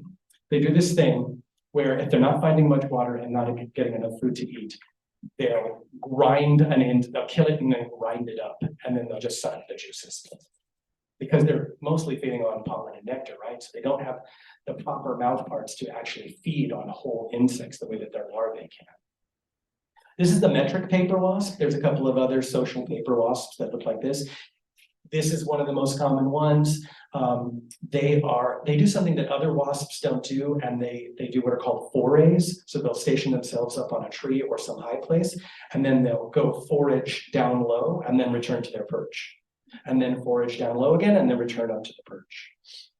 They do this thing where if they're not finding much water and not getting enough food to eat, they'll they'll kill it and then grind it up, and then they'll just suck the juices. Because they're mostly feeding on pollen and nectar, right? So they don't have the proper mouth parts to actually feed on whole insects the way that their larvae can. This is the metric paper wasp. There's a couple of other social paper wasps that look like this. This is one of the most common ones. They do something that other wasps don't do, and they do what are called forays. So they'll station themselves up on a tree or some high place, and then they'll go forage down low and then return to their perch. And then forage down low again and then return up to the perch.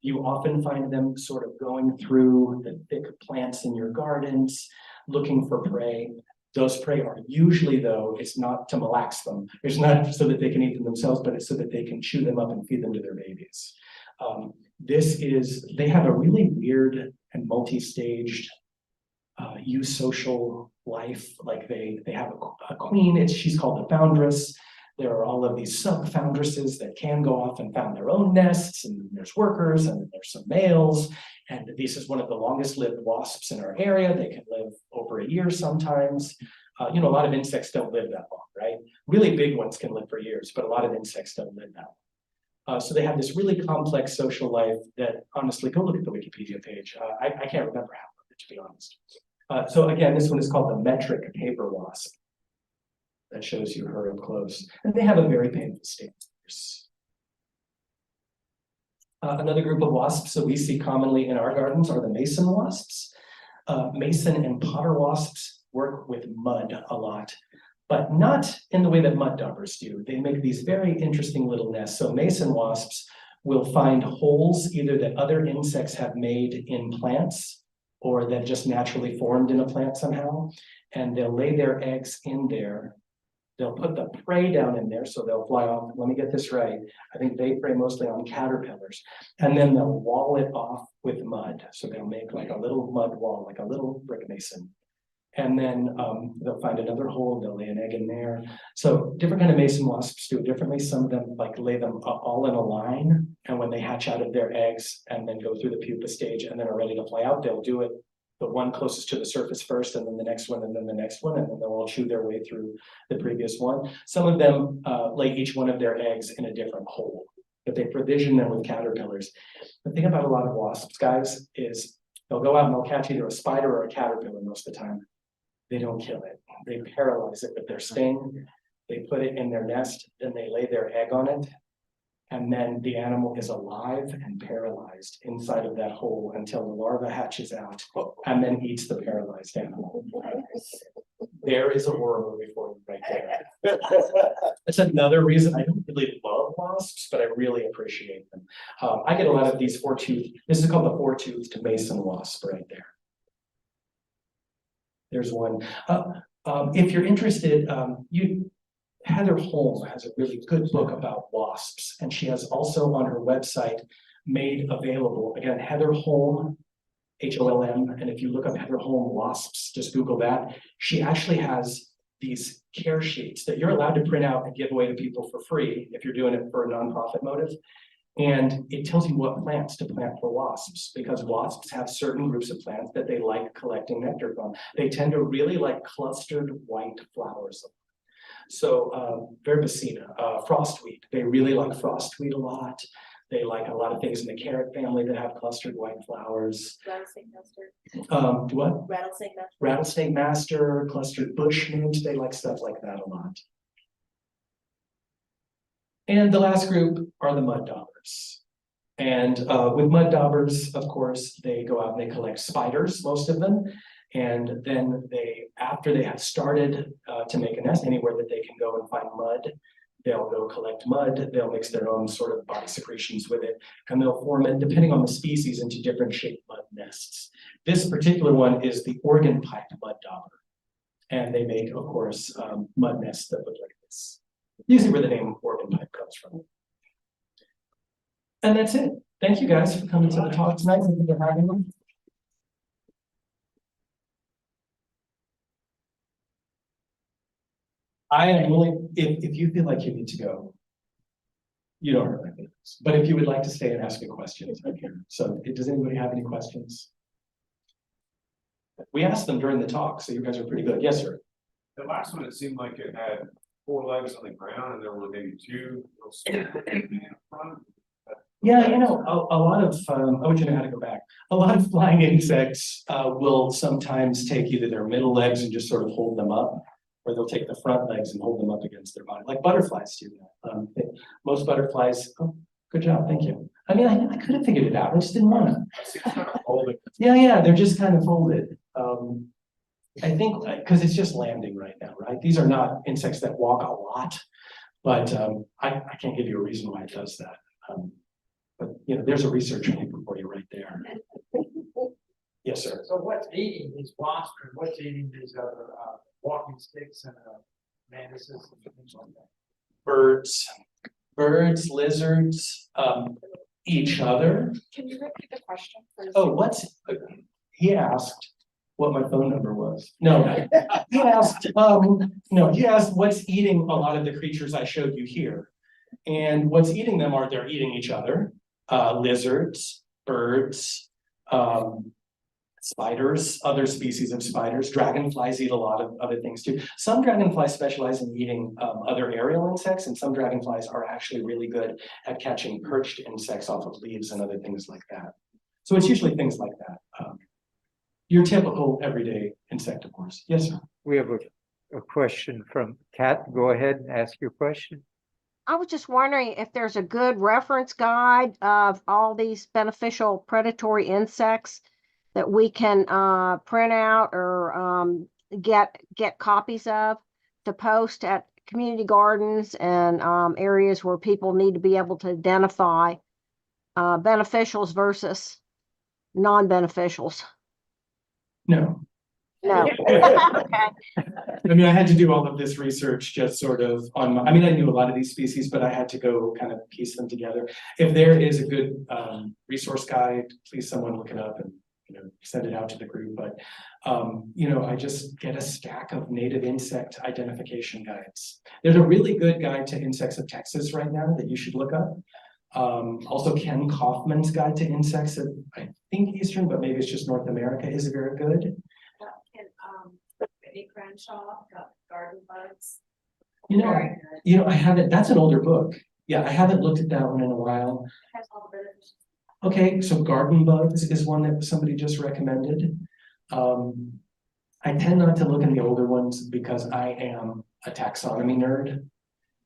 You often find them sort of going through the thick plants in your gardens, looking for prey. Those prey are usually, though, it's not to malax them. It's not so that they can eat them themselves, but it's so that they can chew them up and feed them to their babies. They have a really weird and multi-staged eusocial life. Like they have a queen, she's called the foundress. There are all of these sub-foundresses that can go off and found their own nests, and there's workers, and there's some males. And this is one of the longest lived wasps in our area. They can live over a year sometimes. A lot of insects don't live that long, right? Really big ones can live for years, but a lot of insects don't live that long. So they have this really complex social life that, honestly, go look at the Wikipedia page. I can't remember half of it, to be honest. So again, this one is called the metric paper wasp. That shows you her up close. And they have a very painful state. Another group of wasps that we see commonly in our gardens are the mason wasps. Mason and potter wasps work with mud a lot, but not in the way that mud daubers do. They make these very interesting little nests. So mason wasps will find holes either that other insects have made in plants or that just naturally formed in a plant somehow, and they'll lay their eggs in there. They'll put the prey down in there, so they'll fly off. Let me get this right. I think they prey mostly on caterpillars. And then they'll wall it off with mud. So they'll make like a little mud wall, like a little brick mason. And then they'll find another hole, they'll lay an egg in there. So different kind of mason wasps do it differently. Some of them like lay them all in a line. And when they hatch out of their eggs and then go through the pupa stage and then are ready to fly out, they'll do it the one closest to the surface first, and then the next one, and then the next one, and then they'll all chew their way through the previous one. Some of them lay each one of their eggs in a different hole, but they provision them with caterpillars. The thing about a lot of wasps, guys, is they'll go out and they'll catch either a spider or a caterpillar most of the time. They don't kill it. They paralyze it with their sting. They put it in their nest, then they lay their egg on it. And then the animal is alive and paralyzed inside of that hole until the larva hatches out and then eats the paralyzed animal. There is a horror movie for you right there. That's another reason I don't really love wasps, but I really appreciate them. I get a lot of these four-toothed, this is called the four-toothed mason wasp right there. There's one. If you're interested, Heather Holm has a really good book about wasps, and she has also on her website made available, again, Heather Holm, Holm, and if you look up Heather Holm wasps, just Google that. She actually has these care sheets that you're allowed to print out and give away to people for free if you're doing it for a nonprofit motive. And it tells you what plants to plant for wasps, because wasps have certain groups of plants that they like collecting nectar from. They tend to really like clustered white flowers. So verbicida, frostweed, they really like frostweed a lot. They like a lot of things in the carrot family that have clustered white flowers. Rattlesnake master. What? Rattlesnake master. Rattlesnake master, clustered bush mint, they like stuff like that a lot. And the last group are the mud daubers. And with mud daubers, of course, they go out and they collect spiders, most of them. And then after they have started to make a nest anywhere that they can go and find mud, they'll go collect mud, they'll mix their own sort of body secretions with it, and they'll form it, depending on the species, into different shaped mud nests. This particular one is the organ pipe mud dauber. And they make, of course, mud nests that look like this. Usually where the name organ pipe comes from. And that's it. Thank you guys for coming to the talk tonight. Thank you for having me. I am willing, if you feel like you need to go, you don't hurt my feelings. But if you would like to stay and ask me questions, I'm here. So does anybody have any questions? We asked them during the talk, so you guys are pretty good. Yes, sir. The last one, it seemed like it had 4 legs on the ground and there were maybe 2 little small in front. Yeah, you know, a lot of, oh, you know how to go back. A lot of flying insects will sometimes take either their middle legs and just sort of hold them up, or they'll take the front legs and hold them up against their body, like butterflies do that. Most butterflies, oh, good job, thank you. I mean, I could have figured it out, I just didn't want to. I see it's kind of holding. Yeah, they're just kind of folded. I think, because it's just landing right now, right? These are not insects that walk a lot, but I can't give you a reason why it does that. But, you know, there's a research paper for you right there. Yes, sir. So what's eating these wasps and what's eating these other walking sticks and mantises and things like that? Birds, lizards, each other. Can you repeat the question? Oh, he asked what my phone number was. No, he asked, he asked what's eating a lot of the creatures I showed you here. And what's eating them they're eating each other, lizards, birds, spiders, other species of spiders. Dragonflies eat a lot of other things too. Some dragonflies specialize in eating other aerial insects, and some dragonflies are actually really good at catching perched insects off of leaves and other things like that. So it's usually things like that. Your typical everyday insectivores. Yes, sir. We have a question from Kat. Go ahead and ask your question. I was just wondering if there's a good reference guide of all these beneficial predatory insects that we can print out or get copies of to post at community gardens and areas where people need to be able to identify beneficials versus non-beneficials. No. No. Okay. I mean, I had to do all of this research just sort of on I knew a lot of these species, but I had to go kind of piece them together. If there is a good resource guide, please someone look it up and send it out to the group. But I just get a stack of native insect identification guides. There's a really good guide to insects of Texas right now that you should look up. Also Ken Kaufman's guide to insects of, I think Eastern, but maybe it's just North America, is very good. Betty Crenshaw, Garden Bugs. I haven't, that's an older book. Yeah, I haven't looked at that one in a while. Has all the benefits. Okay, so Garden Bugs is one that somebody just recommended. I tend not to look in the older ones because I am a taxonomy nerd.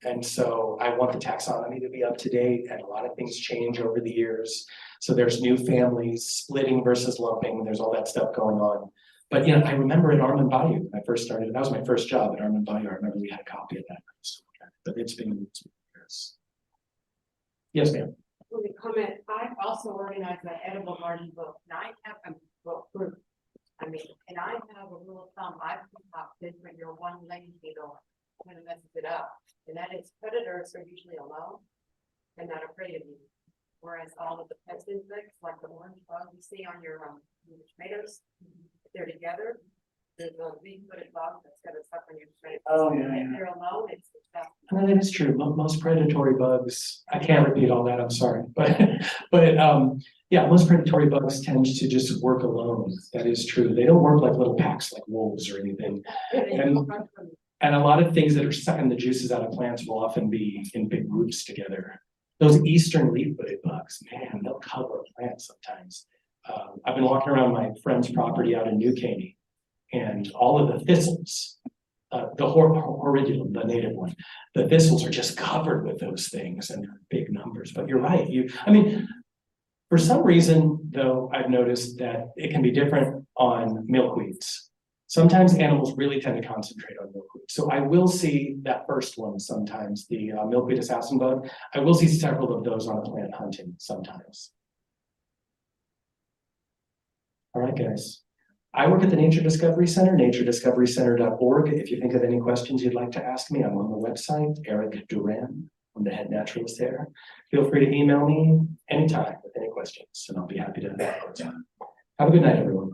And so I want the taxonomy to be up to date, and a lot of things change over the years. So there's new families, splitting versus lumping, there's all that stuff going on. But I remember at Armand Bayou, when I first started, that was my first job at Armand Bayou. I remember we had a copy of that, but it's been years. Yes, ma'am. Let me comment, I've also organized my edible garden book, and I have a book group. And I have a rule of thumb, I've adopted when you're one lady beetle, when it messes it up. And that is predators are usually alone and not afraid of you. Whereas all of the pest insects, like the orange bug you see on your tomatoes, if they're together, there's a big-footed bug that's gonna suck on your tomatoes. Oh, yeah. If they're alone, it's tough. No, that is true. Most predatory bugs, I can't repeat all that, I'm sorry. But yeah, most predatory bugs tend to just work alone. That is true. They don't work like little packs like wolves or anything. And a lot of things that are sucking the juices out of plants will often be in big groups together. Those eastern leaf-footed bugs, man, they'll cover a plant sometimes. I've been walking around my friend's property out in New Caney, and all of the thistles, the horridulum, the native one, the thistles are just covered with those things, and they're big numbers. But you're right. For some reason, though, I've noticed that it can be different on milkweeds. Sometimes animals really tend to concentrate on milkweed. So I will see that first one sometimes, the milkweed assassin bug. I will see several of those on plant hunting sometimes. All right, guys. I work at the Nature Discovery Center, naturediscoverycenter.org. If you think of any questions you'd like to ask me, I'm on the website, Eric Duran. I'm the head naturalist there. Feel free to email me anytime with any questions, and I'll be happy to answer. Have a good night, everyone.